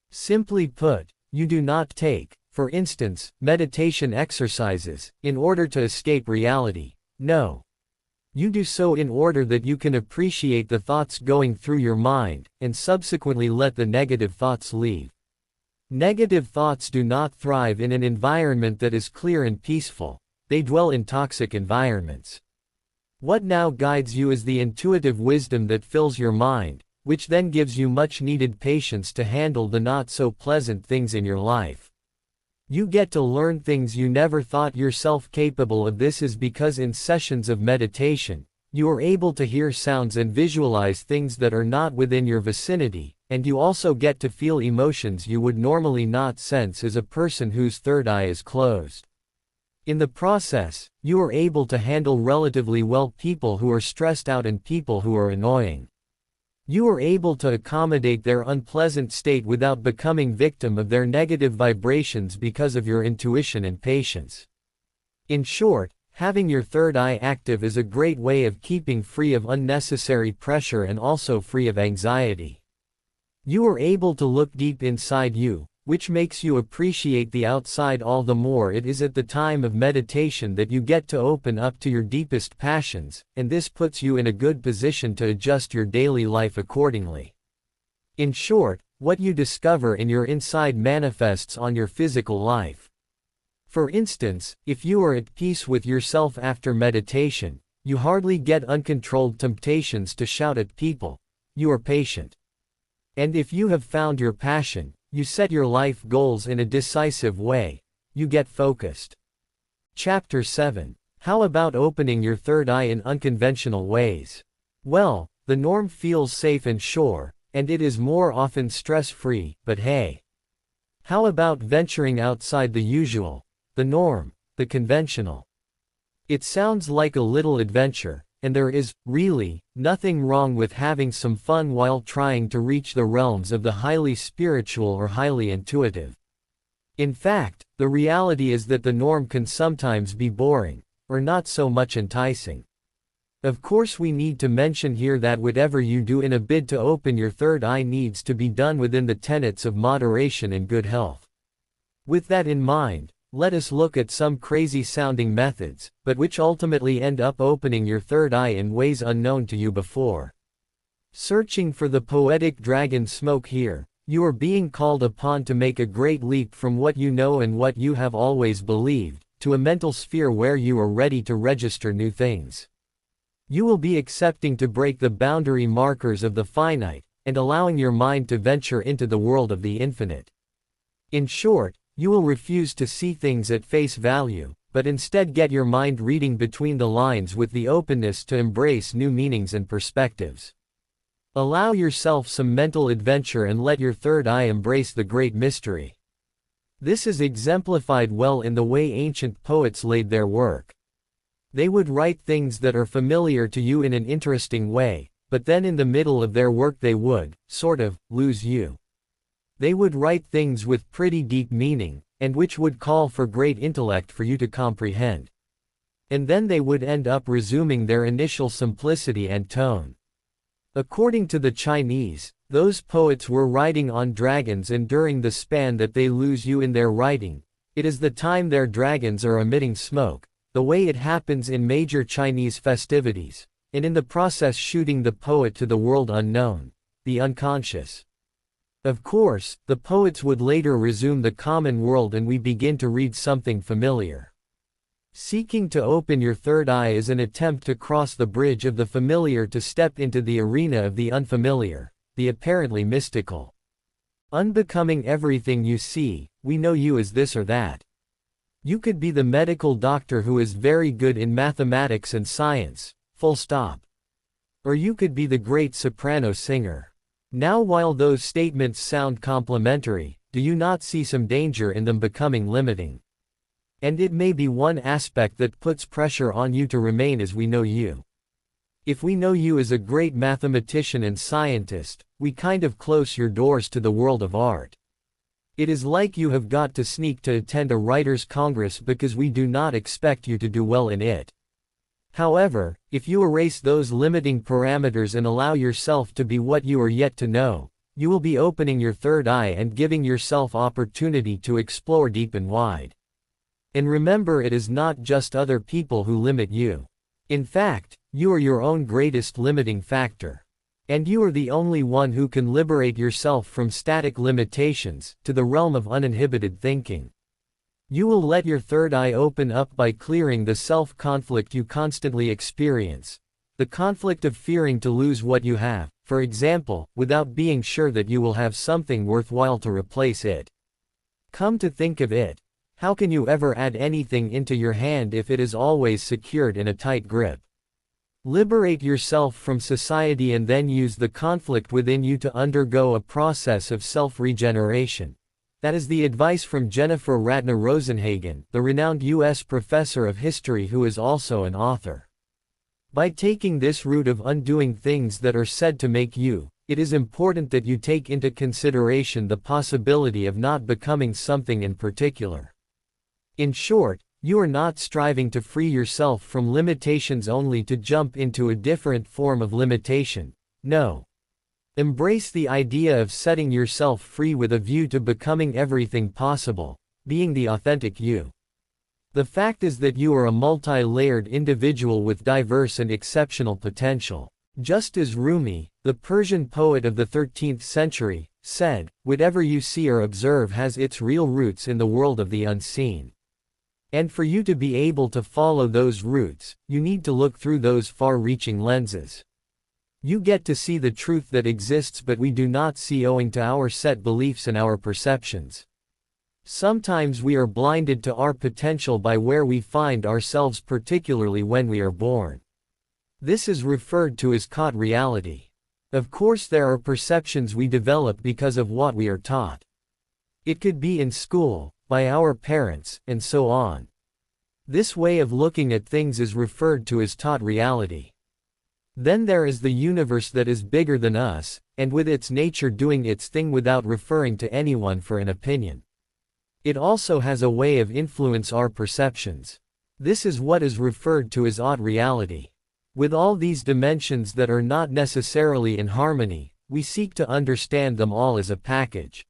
Simply put, you do not take, for instance, meditation exercises, in order to escape reality. No. You do so in order that you can appreciate the thoughts going through your mind, and subsequently let the negative thoughts leave. Negative thoughts do not thrive in an environment that is clear and peaceful. They dwell in toxic environments. What now guides you is the intuitive wisdom that fills your mind, which then gives you much needed patience to handle the not so pleasant things in your life. You get to learn things you never thought yourself capable of. This is because in sessions of meditation, you are able to hear sounds and visualize things that are not within your vicinity, and you also get to feel emotions you would normally not sense as a person whose third eye is closed. In the process, you are able to handle relatively well people who are stressed out and people who are annoying. You are able to accommodate their unpleasant state without becoming victim of their negative vibrations because of your intuition and patience. In short, having your third eye active is a great way of keeping free of unnecessary pressure and also free of anxiety. You are able to look deep inside you, which makes you appreciate the outside all the more. It is at the time of meditation that you get to open up to your deepest passions, and this puts you in a good position to adjust your daily life accordingly. In short, what you discover in your inside manifests on your physical life. For instance, if you are at peace with yourself after meditation, you hardly get uncontrolled temptations to shout at people. You are patient. And if you have found your passion, you set your life goals in a decisive way. You get focused. Chapter 7. How about opening your third eye in unconventional ways? Well, the norm feels safe and sure, and it is more often stress-free, but hey. How about venturing outside the usual, the norm, the conventional? It sounds like a little adventure, and there is, really, nothing wrong with having some fun while trying to reach the realms of the highly spiritual or highly intuitive. In fact, the reality is that the norm can sometimes be boring, or not so much enticing. Of course, we need to mention here that whatever you do in a bid to open your third eye needs to be done within the tenets of moderation and good health. With that in mind, let us look at some crazy-sounding methods, but which ultimately end up opening your third eye in ways unknown to you before. Searching for the poetic dragon smoke here, you are being called upon to make a great leap from what you know and what you have always believed, to a mental sphere where you are ready to register new things. You will be accepting to break the boundary markers of the finite, and allowing your mind to venture into the world of the infinite. In short, you will refuse to see things at face value, but instead get your mind reading between the lines with the openness to embrace new meanings and perspectives. Allow yourself some mental adventure and let your third eye embrace the great mystery. This is exemplified well in the way ancient poets laid their work. They would write things that are familiar to you in an interesting way, but then in the middle of their work they would, sort of, lose you. They would write things with pretty deep meaning, and which would call for great intellect for you to comprehend. And then they would end up resuming their initial simplicity and tone. According to the Chinese, those poets were writing on dragons, and during the span that they lose you in their writing, it is the time their dragons are emitting smoke, the way it happens in major Chinese festivities, and in the process shooting the poet to the world unknown, the unconscious. Of course, the poets would later resume the common world and we begin to read something familiar. Seeking to open your third eye is an attempt to cross the bridge of the familiar to step into the arena of the unfamiliar, the apparently mystical. Unbecoming everything you see, we know you as this or that. You could be the medical doctor who is very good in mathematics and science, full stop. Or you could be the great soprano singer. Now, while those statements sound complimentary, do you not see some danger in them becoming limiting? And it may be one aspect that puts pressure on you to remain as we know you. If we know you as a great mathematician and scientist, we kind of close your doors to the world of art. It is like you have got to sneak to attend a writers' congress because we do not expect you to do well in it. However, if you erase those limiting parameters and allow yourself to be what you are yet to know, you will be opening your third eye and giving yourself opportunity to explore deep and wide. And remember, it is not just other people who limit you. In fact, you are your own greatest limiting factor. And you are the only one who can liberate yourself from static limitations, to the realm of uninhibited thinking. You will let your third eye open up by clearing the self-conflict you constantly experience. The conflict of fearing to lose what you have, for example, without being sure that you will have something worthwhile to replace it. Come to think of it, how can you ever add anything into your hand if it is always secured in a tight grip? Liberate yourself from society and then use the conflict within you to undergo a process of self-regeneration. That is the advice from Jennifer Ratner Rosenhagen, the renowned U.S. professor of history who is also an author. By taking this route of undoing things that are said to make you, it is important that you take into consideration the possibility of not becoming something in particular. In short, you are not striving to free yourself from limitations only to jump into a different form of limitation. No. Embrace the idea of setting yourself free with a view to becoming everything possible, being the authentic you. The fact is that you are a multi-layered individual with diverse and exceptional potential. Just as Rumi, the Persian poet of the 13th century, said, "Whatever you see or observe has its real roots in the world of the unseen." And for you to be able to follow those roots, you need to look through those far-reaching lenses. You get to see the truth that exists but we do not see owing to our set beliefs and our perceptions. Sometimes we are blinded to our potential by where we find ourselves, particularly when we are born. This is referred to as caught reality. Of course, there are perceptions we develop because of what we are taught. It could be in school, by our parents, and so on. This way of looking at things is referred to as taught reality. Then there is the universe that is bigger than us, and with its nature doing its thing without referring to anyone for an opinion. It also has a way of influence our perceptions. This is what is referred to as odd reality. With all these dimensions that are not necessarily in harmony, we seek to understand them all as a package.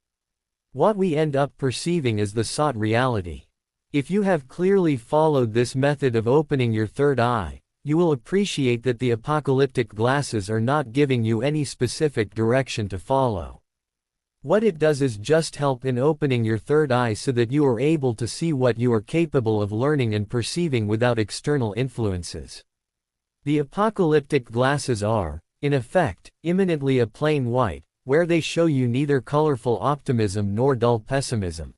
What we end up perceiving is the sought reality. If you have clearly followed this method of opening your third eye, you will appreciate that the apocalyptic glasses are not giving you any specific direction to follow. What it does is just help in opening your third eye so that you are able to see what you are capable of learning and perceiving without external influences. The apocalyptic glasses are, in effect, imminently a plain white, where they show you neither colorful optimism nor dull pessimism.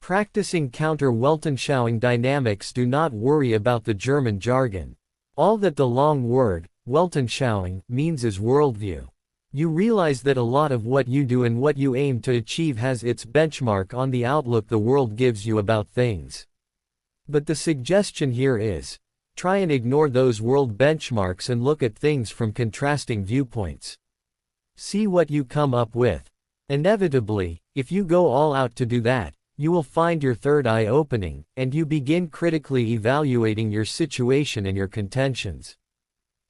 Practicing counter-Weltanschauung dynamics, do not worry about the German jargon. All that the long word, Weltanschauung, means is worldview. You realize that a lot of what you do and what you aim to achieve has its benchmark on the outlook the world gives you about things. But the suggestion here is, try and ignore those world benchmarks and look at things from contrasting viewpoints. See what you come up with. Inevitably, if you go all out to do that, you will find your third eye opening, and you begin critically evaluating your situation and your contentions.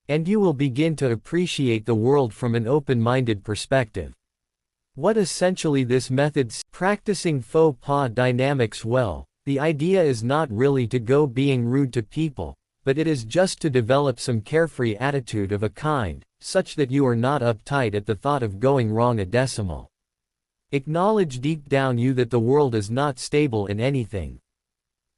And you will begin to appreciate the world from an open-minded perspective. What essentially this method's practicing faux pas dynamics well, the idea is not really to go being rude to people, but it is just to develop some carefree attitude of a kind, such that you are not uptight at the thought of going wrong a decimal. Acknowledge deep down you that the world is not stable in anything.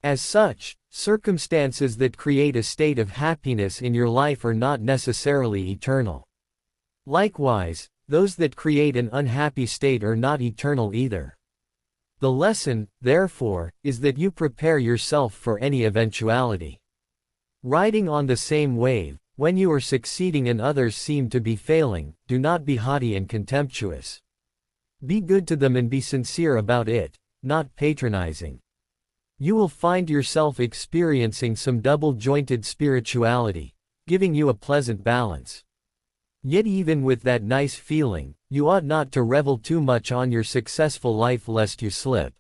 As such, circumstances that create a state of happiness in your life are not necessarily eternal. Likewise, those that create an unhappy state are not eternal either. The lesson, therefore, is that you prepare yourself for any eventuality. Riding on the same wave, when you are succeeding and others seem to be failing, do not be haughty and contemptuous. Be good to them and be sincere about it, not patronizing. You will find yourself experiencing some double-jointed spirituality, giving you a pleasant balance. Yet even with that nice feeling, you ought not to revel too much on your successful life lest you slip.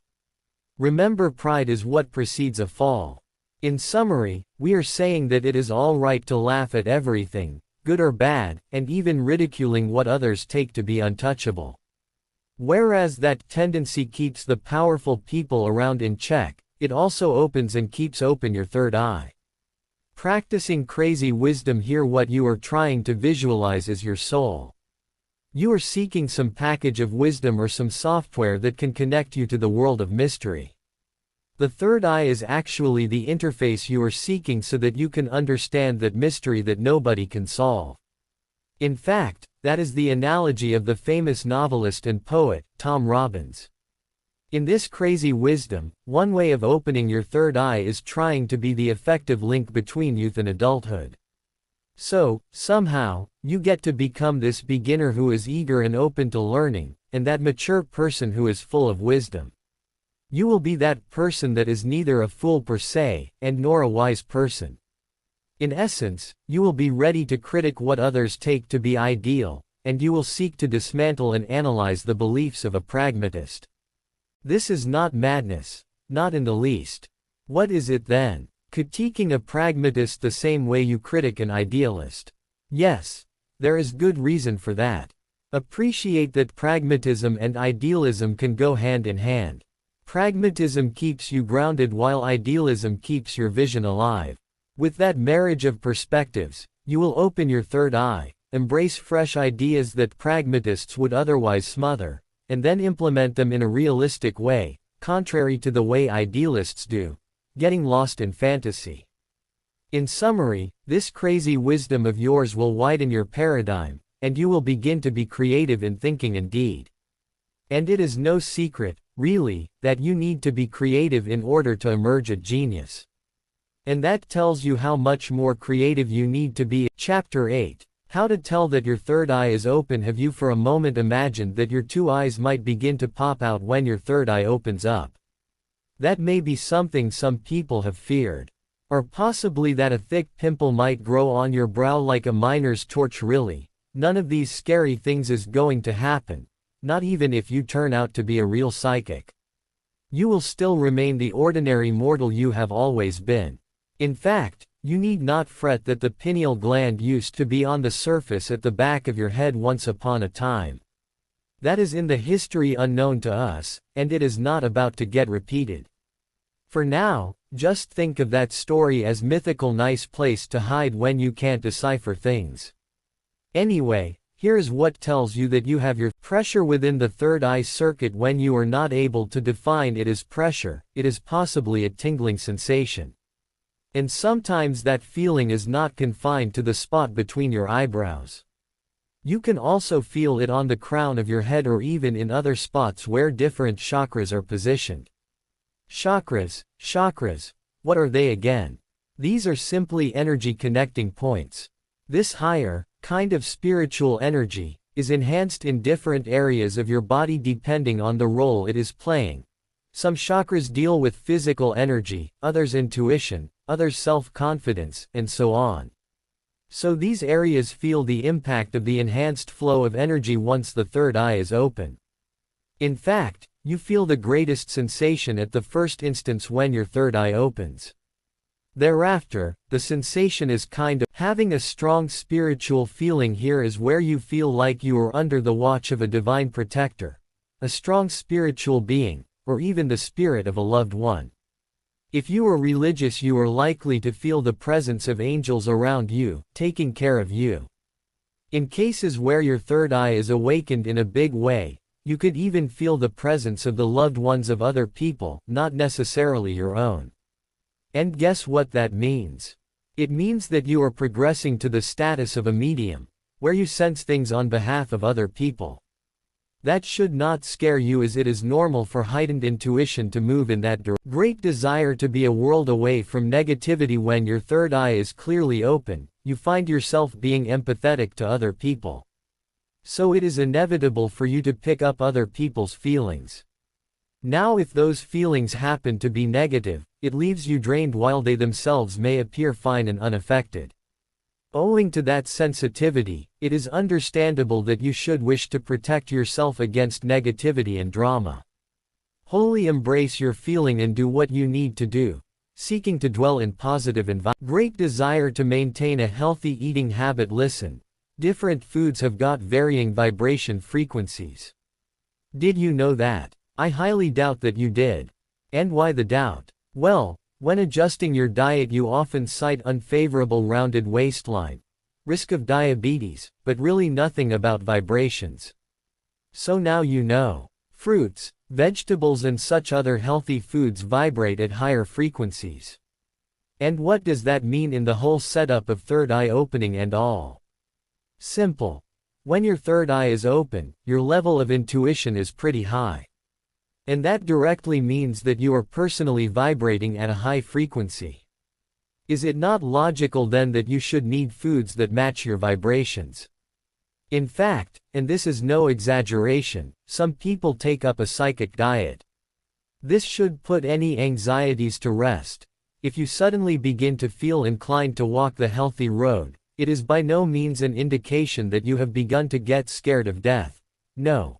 Remember, pride is what precedes a fall. In summary, we are saying that it is all right to laugh at everything, good or bad, and even ridiculing what others take to be untouchable. Whereas that tendency keeps the powerful people around in check, it also opens and keeps open your third eye. Practicing crazy wisdom here, what you are trying to visualize is your soul. You are seeking some package of wisdom or some software that can connect you to the world of mystery. The third eye is actually the interface you are seeking so that you can understand that mystery that nobody can solve. In fact, that is the analogy of the famous novelist and poet, Tom Robbins. In this crazy wisdom, one way of opening your third eye is trying to be the effective link between youth and adulthood. So, somehow, you get to become this beginner who is eager and open to learning, and that mature person who is full of wisdom. You will be that person that is neither a fool per se, and nor a wise person. In essence, you will be ready to critique what others take to be ideal, and you will seek to dismantle and analyze the beliefs of a pragmatist. This is not madness, not in the least. What is it then? Critiquing a pragmatist the same way you critique an idealist. Yes, there is good reason for that. Appreciate that pragmatism and idealism can go hand in hand. Pragmatism keeps you grounded while idealism keeps your vision alive. With that marriage of perspectives, you will open your third eye, embrace fresh ideas that pragmatists would otherwise smother, and then implement them in a realistic way, contrary to the way idealists do, getting lost in fantasy. In summary, this crazy wisdom of yours will widen your paradigm, and you will begin to be creative in thinking and deed. And it is no secret, really, that you need to be creative in order to emerge a genius. And that tells you how much more creative you need to be. Chapter 8. How to tell that your third eye is open. Have you for a moment imagined that your two eyes might begin to pop out when your third eye opens up? That may be something some people have feared. Or possibly that a thick pimple might grow on your brow like a miner's torch. Really, none of these scary things is going to happen, not even if you turn out to be a real psychic. You will still remain the ordinary mortal you have always been. In fact, you need not fret that the pineal gland used to be on the surface at the back of your head once upon a time. That is in the history unknown to us, and it is not about to get repeated. For now, just think of that story as mythical, nice place to hide when you can't decipher things. Anyway, here is what tells you that you have your pressure within the third eye circuit. When you are not able to define it as pressure, it is possibly a tingling sensation. And sometimes that feeling is not confined to the spot between your eyebrows. You can also feel it on the crown of your head or even in other spots where different chakras are positioned. Chakras, what are they again? These are simply energy connecting points. This higher, kind of spiritual energy, is enhanced in different areas of your body depending on the role it is playing. Some chakras deal with physical energy, others intuition, others self-confidence, and so on. So these areas feel the impact of the enhanced flow of energy once the third eye is open. In fact, you feel the greatest sensation at the first instance when your third eye opens. Thereafter, the sensation is kind of having a strong spiritual feeling. Here is where you feel like you are under the watch of a divine protector, a strong spiritual being, or even the spirit of a loved one. If you are religious, you are likely to feel the presence of angels around you, taking care of you. In cases where your third eye is awakened in a big way, you could even feel the presence of the loved ones of other people, not necessarily your own. And guess what that means? It means that you are progressing to the status of a medium, where you sense things on behalf of other people. That should not scare you, as it is normal for heightened intuition to move in that direction. Great desire to be a world away from negativity. When your third eye is clearly open, you find yourself being empathetic to other people. So it is inevitable for you to pick up other people's feelings. Now if those feelings happen to be negative, it leaves you drained while they themselves may appear fine and unaffected. Owing to that sensitivity, it is understandable that you should wish to protect yourself against negativity and drama. Wholly embrace your feeling and do what you need to do, seeking to dwell in positive environment. Great desire to maintain a healthy eating habit. Listen, different foods have got varying vibration frequencies. Did you know that? I highly doubt that you did. And why the doubt? Well, when adjusting your diet you often cite unfavorable rounded waistline, risk of diabetes, but really nothing about vibrations. So now you know. Fruits, vegetables and such other healthy foods vibrate at higher frequencies. And what does that mean in the whole setup of third eye opening and all? Simple. When your third eye is open, your level of intuition is pretty high. And that directly means that you are personally vibrating at a high frequency. Is it not logical then that you should need foods that match your vibrations? In fact, and this is no exaggeration, some people take up a psychic diet. This should put any anxieties to rest. If you suddenly begin to feel inclined to walk the healthy road, it is by no means an indication that you have begun to get scared of death. No.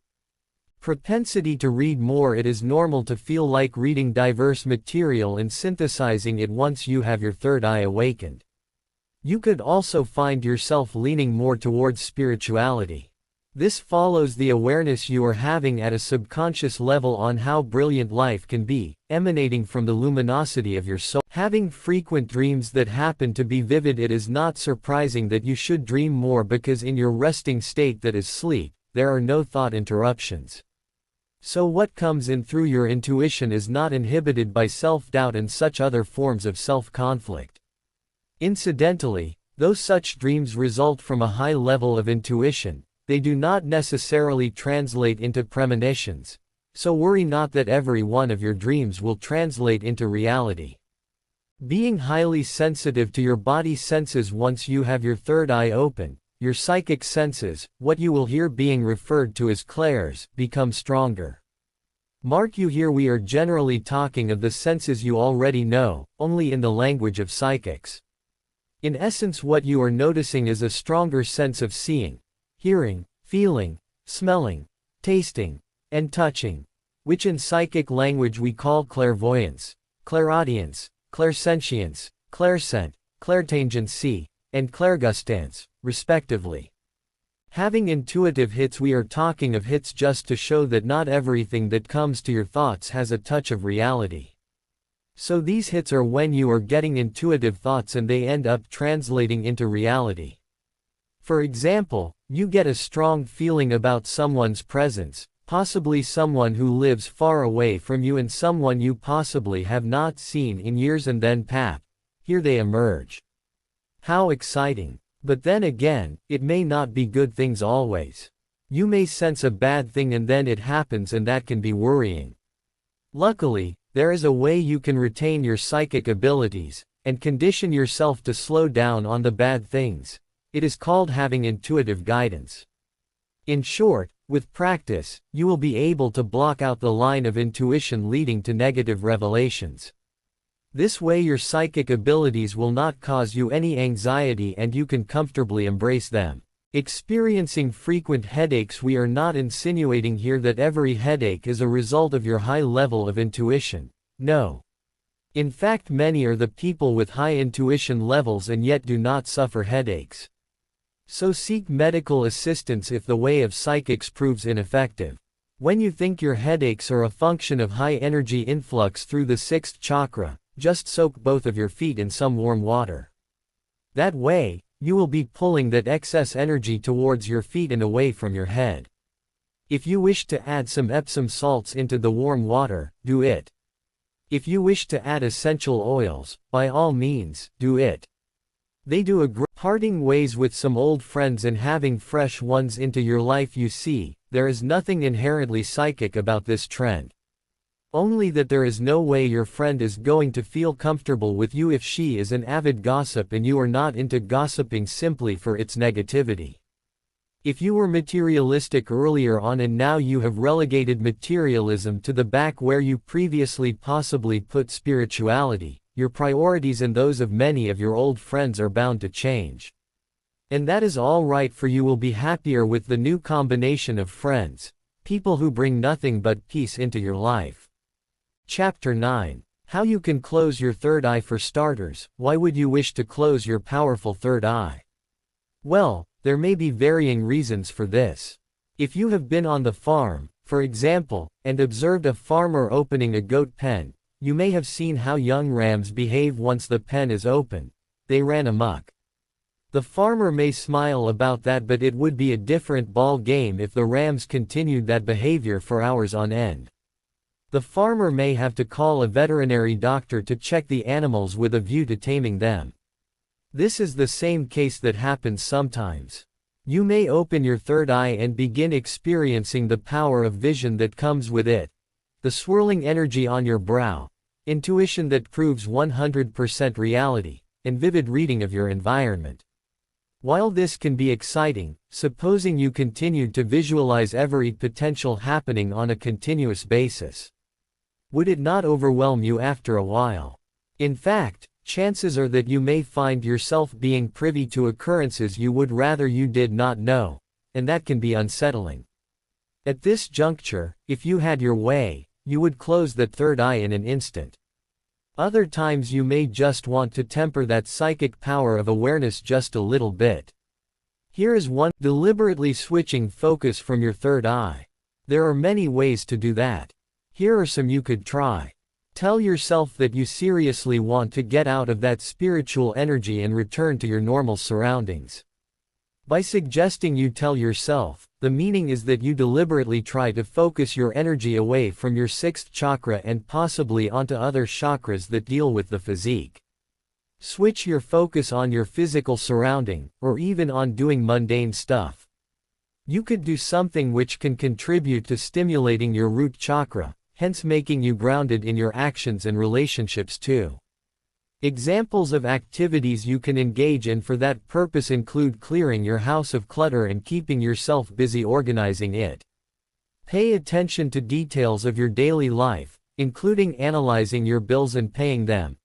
Propensity to read more. It is normal to feel like reading diverse material and synthesizing it once you have your third eye awakened. You could also find yourself leaning more towards spirituality. This follows the awareness you are having at a subconscious level on how brilliant life can be, emanating from the luminosity of your soul. Having frequent dreams that happen to be vivid. It is not surprising that you should dream more because in your resting state, that is sleep, there are no thought interruptions. So what comes in through your intuition is not inhibited by self-doubt and such other forms of self-conflict. Incidentally, though such dreams result from a high level of intuition, they do not necessarily translate into premonitions, so worry not that every one of your dreams will translate into reality. Being highly sensitive to your body senses. Once you have your third eye open, your psychic senses, what you will hear being referred to as clairs, become stronger. Mark you here, we are generally talking of the senses you already know, only in the language of psychics. In essence, what you are noticing is a stronger sense of seeing, hearing, feeling, smelling, tasting, and touching, which in psychic language we call clairvoyance, clairaudience, clairsentience, clairsent, clairtangency, and clairgustance, respectively. Having intuitive hits. We are talking of hits just to show that not everything that comes to your thoughts has a touch of reality. So these hits are when you are getting intuitive thoughts and they end up translating into reality. For example, you get a strong feeling about someone's presence, possibly someone who lives far away from you and someone you possibly have not seen in years, and then pap, here they emerge. How exciting! But then again, it may not be good things always. You may sense a bad thing and then it happens, and that can be worrying. Luckily, there is a way you can retain your psychic abilities, and condition yourself to slow down on the bad things. It is called having intuitive guidance. In short, with practice, you will be able to block out the line of intuition leading to negative revelations. This way your psychic abilities will not cause you any anxiety and you can comfortably embrace them. Experiencing frequent headaches. We are not insinuating here that every headache is a result of your high level of intuition. No. In fact, many are the people with high intuition levels and yet do not suffer headaches. So seek medical assistance if the way of psychics proves ineffective. When you think your headaches are a function of high energy influx through the sixth chakra, just soak both of your feet in some warm water. That way, you will be pulling that excess energy towards your feet and away from your head. If you wish to add some Epsom salts into the warm water, do it. If you wish to add essential oils, by all means, do it. They do a great. Parting ways with some old friends and having fresh ones into your life. You see, there is nothing inherently psychic about this trend. Only that there is no way your friend is going to feel comfortable with you if she is an avid gossip and you are not into gossiping simply for its negativity. If you were materialistic earlier on and now you have relegated materialism to the back where you previously possibly put spirituality, your priorities and those of many of your old friends are bound to change. And that is all right, for you will be happier with the new combination of friends, people who bring nothing but peace into your life. Chapter 9. How you can close your third eye. For starters, why would you wish to close your powerful third eye? Well, there may be varying reasons for this. If you have been on the farm, for example, and observed a farmer opening a goat pen, you may have seen how young rams behave once the pen is open. They ran amok. The farmer may smile about that, but it would be a different ball game if the rams continued that behavior for hours on end. The farmer may have to call a veterinary doctor to check the animals with a view to taming them. This is the same case that happens sometimes. You may open your third eye and begin experiencing the power of vision that comes with it, the swirling energy on your brow, intuition that proves 100% reality, and vivid reading of your environment. While this can be exciting, supposing you continued to visualize every potential happening on a continuous basis, would it not overwhelm you after a while? In fact, chances are that you may find yourself being privy to occurrences you would rather you did not know, and that can be unsettling. At this juncture, if you had your way, you would close that third eye in an instant. Other times you may just want to temper that psychic power of awareness just a little bit. Here is one: deliberately switching focus from your third eye. There are many ways to do that. Here are some you could try. Tell yourself that you seriously want to get out of that spiritual energy and return to your normal surroundings. By suggesting you tell yourself, the meaning is that you deliberately try to focus your energy away from your sixth chakra and possibly onto other chakras that deal with the physique. Switch your focus on your physical surrounding, or even on doing mundane stuff. You could do something which can contribute to stimulating your root chakra, hence making you grounded in your actions and relationships too. Examples of activities you can engage in for that purpose include clearing your house of clutter and keeping yourself busy organizing it. Pay attention to details of your daily life, including analyzing your bills and paying them,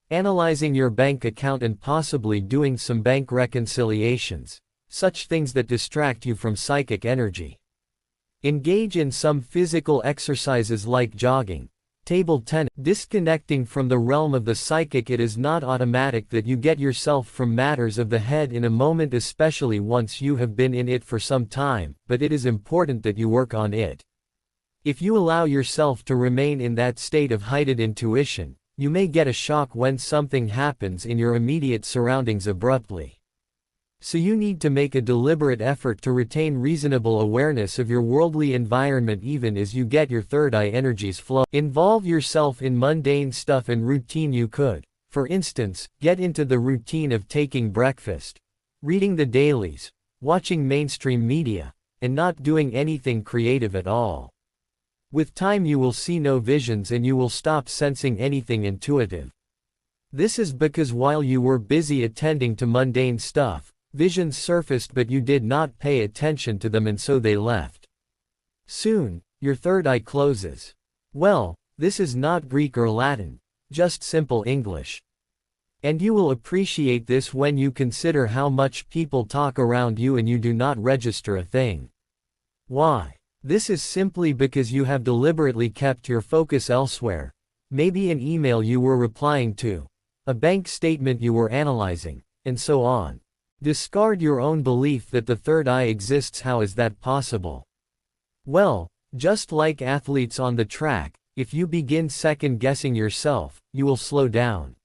analyzing your bank account and possibly doing some bank reconciliations, such things that distract you from psychic energy. Engage in some physical exercises like jogging, table tennis. Disconnecting from the realm of the psychic. It is not automatic that you get yourself from matters of the head in a moment, especially once you have been in it for some time, but it is important that you work on it. If you allow yourself to remain in that state of heightened intuition, you may get a shock when something happens in your immediate surroundings abruptly. So you need to make a deliberate effort to retain reasonable awareness of your worldly environment even as you get your third eye energies flow. Involve yourself in mundane stuff and routine. You could, for instance, get into the routine of taking breakfast, reading the dailies, watching mainstream media, and not doing anything creative at all. With time you will see no visions and you will stop sensing anything intuitive. This is because while you were busy attending to mundane stuff, visions surfaced but you did not pay attention to them and so they left. Soon, your third eye closes. Well, this is not Greek or Latin, just simple English. And you will appreciate this when you consider how much people talk around you and you do not register a thing. Why? This is simply because you have deliberately kept your focus elsewhere, maybe an email you were replying to, a bank statement you were analyzing, and so on. Discard your own belief that the third eye exists. How is that possible? Well, just like athletes on the track, if you begin second-guessing yourself, you will slow down.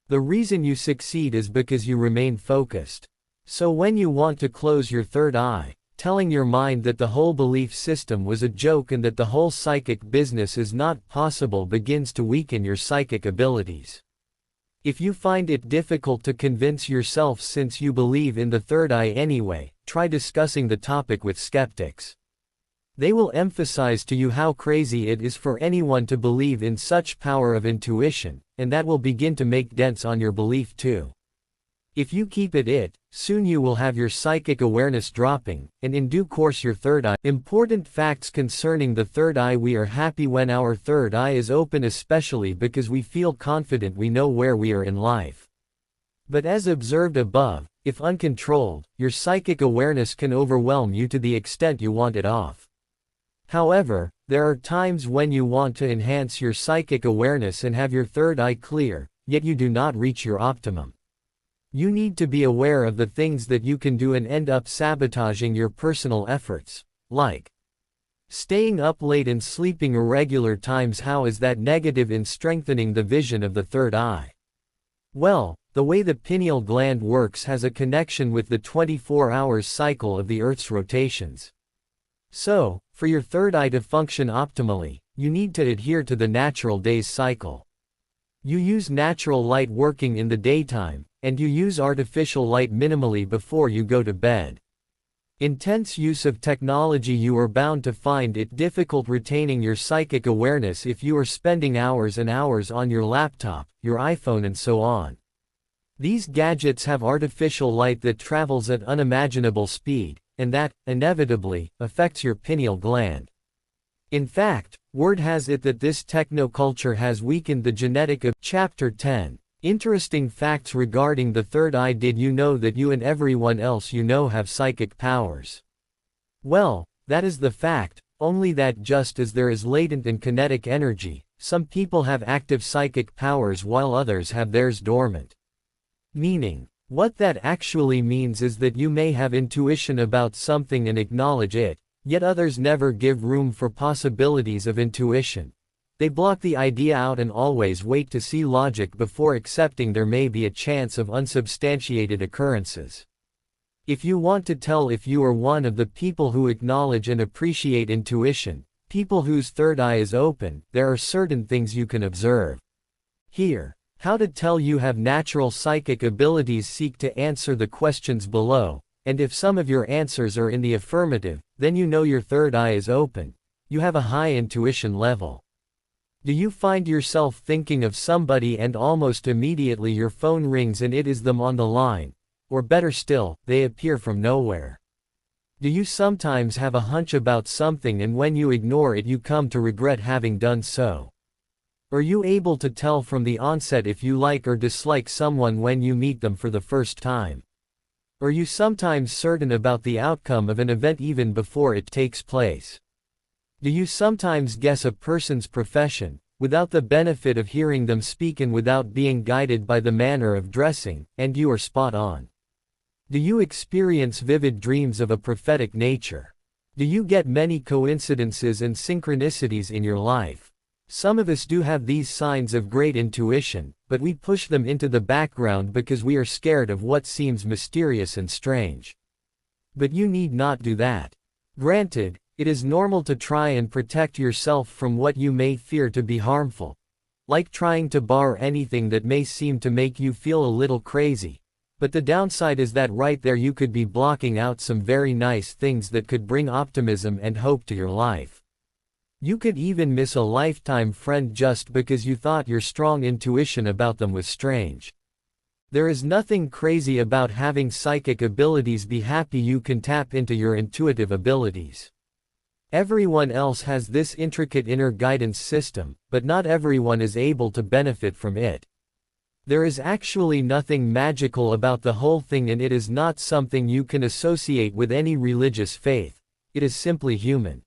The reason you succeed is because you remain focused. So when you want to close your third eye, telling your mind that the whole belief system was a joke and that the whole psychic business is not possible begins to weaken your psychic abilities. If you find it difficult to convince yourself since you believe in the third eye anyway, try discussing the topic with skeptics. They will emphasize to you how crazy it is for anyone to believe in such power of intuition, and that will begin to make dents on your belief too. If you keep it, soon you will have your psychic awareness dropping, and in due course your third eye. Important facts concerning the third eye: we are happy when our third eye is open, especially because we feel confident we know where we are in life. But as observed above, if uncontrolled, your psychic awareness can overwhelm you to the extent you want it off. However, there are times when you want to enhance your psychic awareness and have your third eye clear, yet you do not reach your optimum. You need to be aware of the things that you can do and end up sabotaging your personal efforts, like staying up late and sleeping irregular times. How is that negative in strengthening the vision of the third eye? Well, the way the pineal gland works has a connection with the 24 hours cycle of the Earth's rotations. So, for your third eye to function optimally, you need to adhere to the natural day's cycle. You use natural light working in the daytime, and you use artificial light minimally before you go to bed. Intense use of technology: you are bound to find it difficult retaining your psychic awareness if you are spending hours and hours on your laptop, your iPhone and so on. These gadgets have artificial light that travels at unimaginable speed, and that, inevitably, affects your pineal gland. In fact, word has it that this technoculture has weakened the genetic of Chapter 10. Interesting facts regarding the third eye: did you know that you and everyone else you know have psychic powers? Well, that is the fact, only that just as there is latent and kinetic energy, some people have active psychic powers while others have theirs dormant. Meaning, what that actually means is that you may have intuition about something and acknowledge it, yet others never give room for possibilities of intuition. They block the idea out and always wait to see logic before accepting there may be a chance of unsubstantiated occurrences. If you want to tell if you are one of the people who acknowledge and appreciate intuition, people whose third eye is open, there are certain things you can observe. Here, how to tell you have natural psychic abilities. Seek to answer the questions below, and if some of your answers are in the affirmative, then you know your third eye is open. You have a high intuition level. Do you find yourself thinking of somebody and almost immediately your phone rings and it is them on the line? Or better still, they appear from nowhere. Do you sometimes have a hunch about something and when you ignore it you come to regret having done so? Are you able to tell from the onset if you like or dislike someone when you meet them for the first time? Are you sometimes certain about the outcome of an event even before it takes place? Do you sometimes guess a person's profession, without the benefit of hearing them speak and without being guided by the manner of dressing, and you are spot on? Do you experience vivid dreams of a prophetic nature? Do you get many coincidences and synchronicities in your life? Some of us do have these signs of great intuition, but we push them into the background because we are scared of what seems mysterious and strange. But you need not do that. Granted, it is normal to try and protect yourself from what you may fear to be harmful, like trying to bar anything that may seem to make you feel a little crazy. But the downside is that right there you could be blocking out some very nice things that could bring optimism and hope to your life. You could even miss a lifetime friend just because you thought your strong intuition about them was strange. There is nothing crazy about having psychic abilities. Be happy you can tap into your intuitive abilities. Everyone else has this intricate inner guidance system, but not everyone is able to benefit from it. There is actually nothing magical about the whole thing, and it is not something you can associate with any religious faith. It is simply human.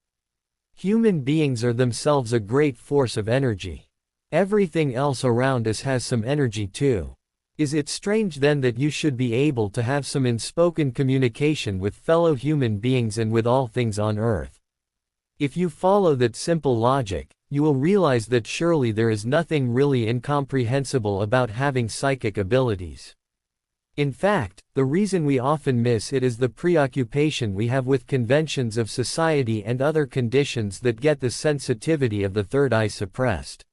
Human beings are themselves a great force of energy. Everything else around us has some energy too. Is it strange then that you should be able to have some unspoken communication with fellow human beings and with all things on earth? If you follow that simple logic, you will realize that surely there is nothing really incomprehensible about having psychic abilities. In fact, the reason we often miss it is the preoccupation we have with conventions of society and other conditions that get the sensitivity of the third eye suppressed.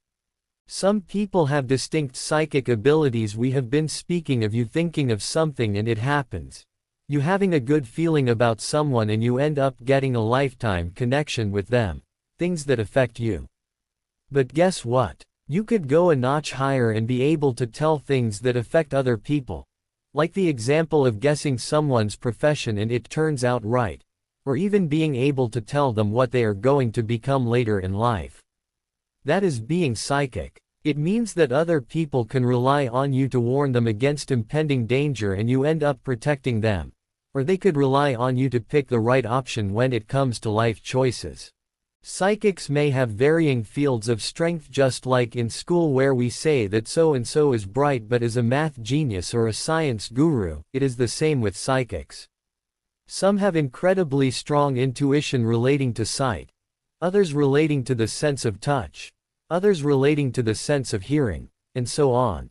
Some people have distinct psychic abilities. We have been speaking of you thinking of something and it happens. You having a good feeling about someone and you end up getting a lifetime connection with them. Things that affect you. But guess what? You could go a notch higher and be able to tell things that affect other people. Like the example of guessing someone's profession and it turns out right. Or even being able to tell them what they are going to become later in life. That is being psychic. It means that other people can rely on you to warn them against impending danger and you end up protecting them. Or they could rely on you to pick the right option when it comes to life choices. Psychics may have varying fields of strength, just like in school where we say that so and so is bright but is a math genius or a science guru. It is the same with psychics. Some have incredibly strong intuition relating to sight, others relating to the sense of touch, others relating to the sense of hearing, and so on.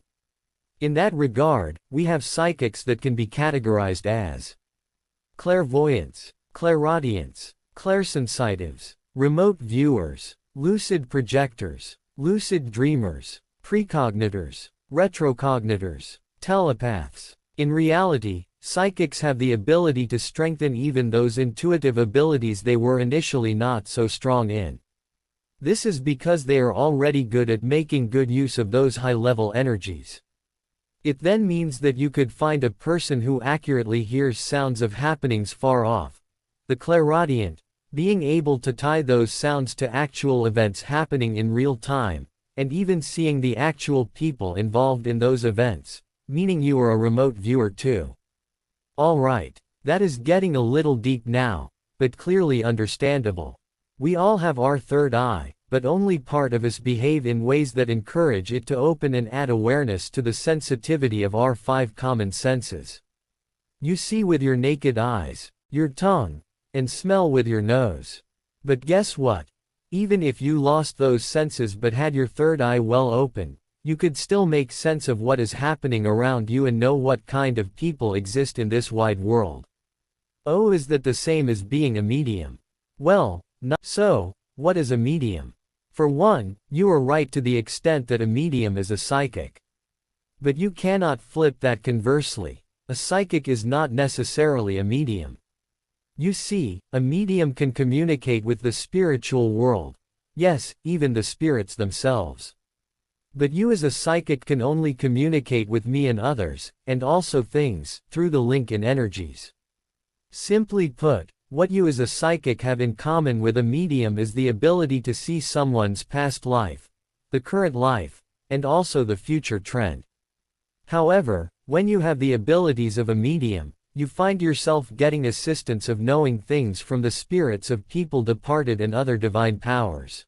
In that regard, we have psychics that can be categorized as clairvoyants, clairaudients, clairsensitives, remote viewers, lucid projectors, lucid dreamers, precognitors, retrocognitors, telepaths. In reality, psychics have the ability to strengthen even those intuitive abilities they were initially not so strong in. This is because they are already good at making good use of those high-level energies. It then means that you could find a person who accurately hears sounds of happenings far off. The clairaudient, being able to tie those sounds to actual events happening in real time, and even seeing the actual people involved in those events, meaning you are a remote viewer too. Alright, that is getting a little deep now, but clearly understandable. We all have our third eye, but only part of us behave in ways that encourage it to open and add awareness to the sensitivity of our 5 common senses. You see with your naked eyes, your tongue, and smell with your nose. But guess what? Even if you lost those senses but had your third eye well open, you could still make sense of what is happening around you and know what kind of people exist in this wide world. Oh, is that the same as being a medium? Well, not so. What is a medium? For one, you are right to the extent that a medium is a psychic. But you cannot flip that conversely. A psychic is not necessarily a medium. You see, a medium can communicate with the spiritual world. Yes, even the spirits themselves. But you as a psychic can only communicate with me and others, and also things, through the link in energies. Simply put, what you as a psychic have in common with a medium is the ability to see someone's past life, the current life, and also the future trend. However, when you have the abilities of a medium, you find yourself getting assistance of knowing things from the spirits of people departed and other divine powers.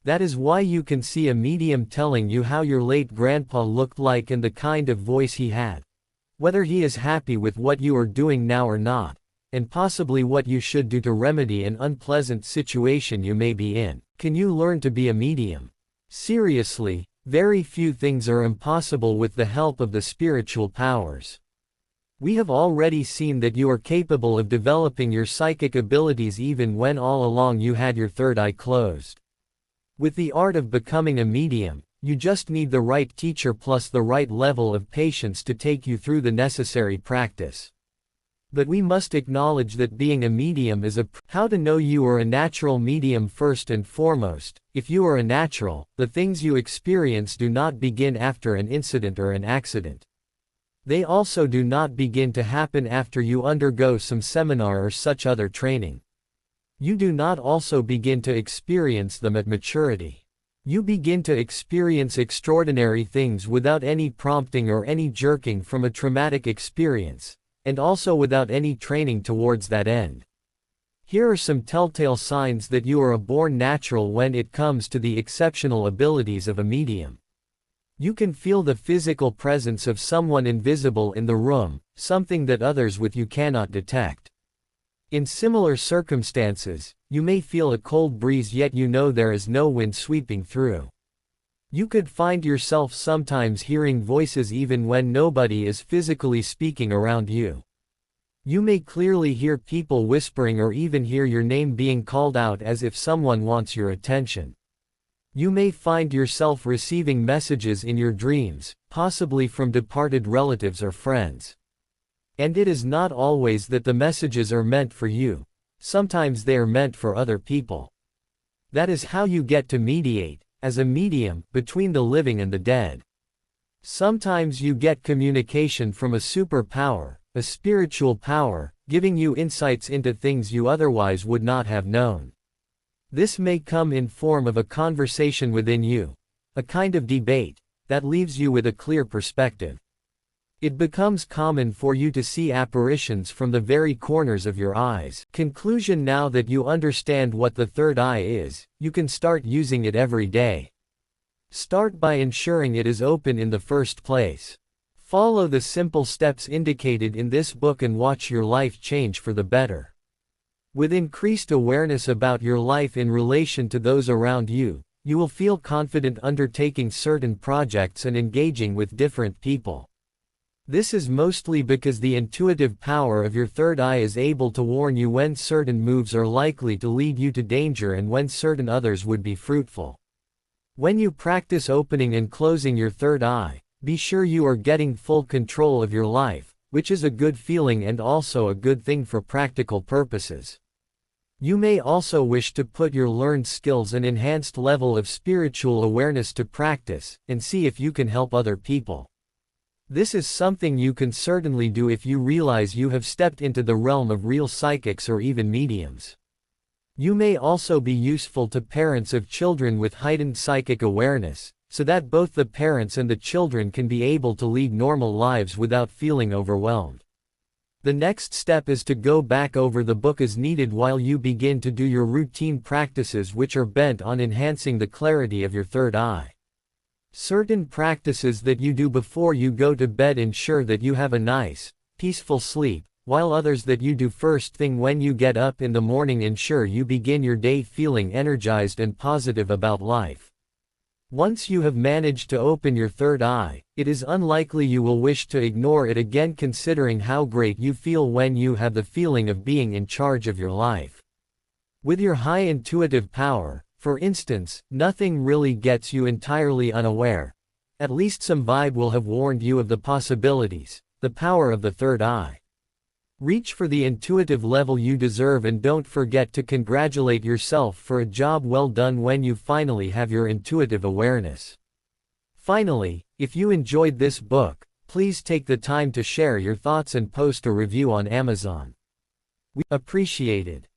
That is why you can see a medium telling you how your late grandpa looked like and the kind of voice he had, whether he is happy with what you are doing now or not, and possibly what you should do to remedy an unpleasant situation you may be in. Can you learn to be a medium? Seriously, very few things are impossible with the help of the spiritual powers. We have already seen that you are capable of developing your psychic abilities even when all along you had your third eye closed. With the art of becoming a medium, you just need the right teacher plus the right level of patience to take you through the necessary practice. But we must acknowledge that being a medium is how to know you are a natural medium. First and foremost, if you are a natural, the things you experience do not begin after an incident or an accident. They also do not begin to happen after you undergo some seminar or such other training. You do not also begin to experience them at maturity. You begin to experience extraordinary things without any prompting or any jerking from a traumatic experience, and also without any training towards that end. Here are some telltale signs that you are a born natural when it comes to the exceptional abilities of a medium. You can feel the physical presence of someone invisible in the room, something that others with you cannot detect. In similar circumstances, you may feel a cold breeze yet you know there is no wind sweeping through. You could find yourself sometimes hearing voices even when nobody is physically speaking around you. You may clearly hear people whispering or even hear your name being called out as if someone wants your attention. You may find yourself receiving messages in your dreams, possibly from departed relatives or friends. And it is not always that the messages are meant for you. Sometimes they are meant for other people. That is how you get to mediate, as a medium, between the living and the dead. Sometimes you get communication from a superpower, a spiritual power, giving you insights into things you otherwise would not have known. This may come in form of a conversation within you, a kind of debate, that leaves you with a clear perspective. It becomes common for you to see apparitions from the very corners of your eyes. Conclusion: now that you understand what the third eye is, you can start using it every day. Start by ensuring it is open in the first place. Follow the simple steps indicated in this book and watch your life change for the better. With increased awareness about your life in relation to those around you, you will feel confident undertaking certain projects and engaging with different people. This is mostly because the intuitive power of your third eye is able to warn you when certain moves are likely to lead you to danger and when certain others would be fruitful. When you practice opening and closing your third eye, be sure you are getting full control of your life, which is a good feeling and also a good thing for practical purposes. You may also wish to put your learned skills and enhanced level of spiritual awareness to practice, and see if you can help other people. This is something you can certainly do if you realize you have stepped into the realm of real psychics or even mediums. You may also be useful to parents of children with heightened psychic awareness, so that both the parents and the children can be able to lead normal lives without feeling overwhelmed. The next step is to go back over the book as needed while you begin to do your routine practices which are bent on enhancing the clarity of your third eye. Certain practices that you do before you go to bed ensure that you have a nice, peaceful sleep, while others that you do first thing when you get up in the morning ensure you begin your day feeling energized and positive about life. Once you have managed to open your third eye, it is unlikely you will wish to ignore it again, considering how great you feel when you have the feeling of being in charge of your life. With your high intuitive power, for instance, nothing really gets you entirely unaware. At least some vibe will have warned you of the possibilities, the power of the third eye. Reach for the intuitive level you deserve and don't forget to congratulate yourself for a job well done when you finally have your intuitive awareness. Finally, if you enjoyed this book, please take the time to share your thoughts and post a review on Amazon. We appreciate it.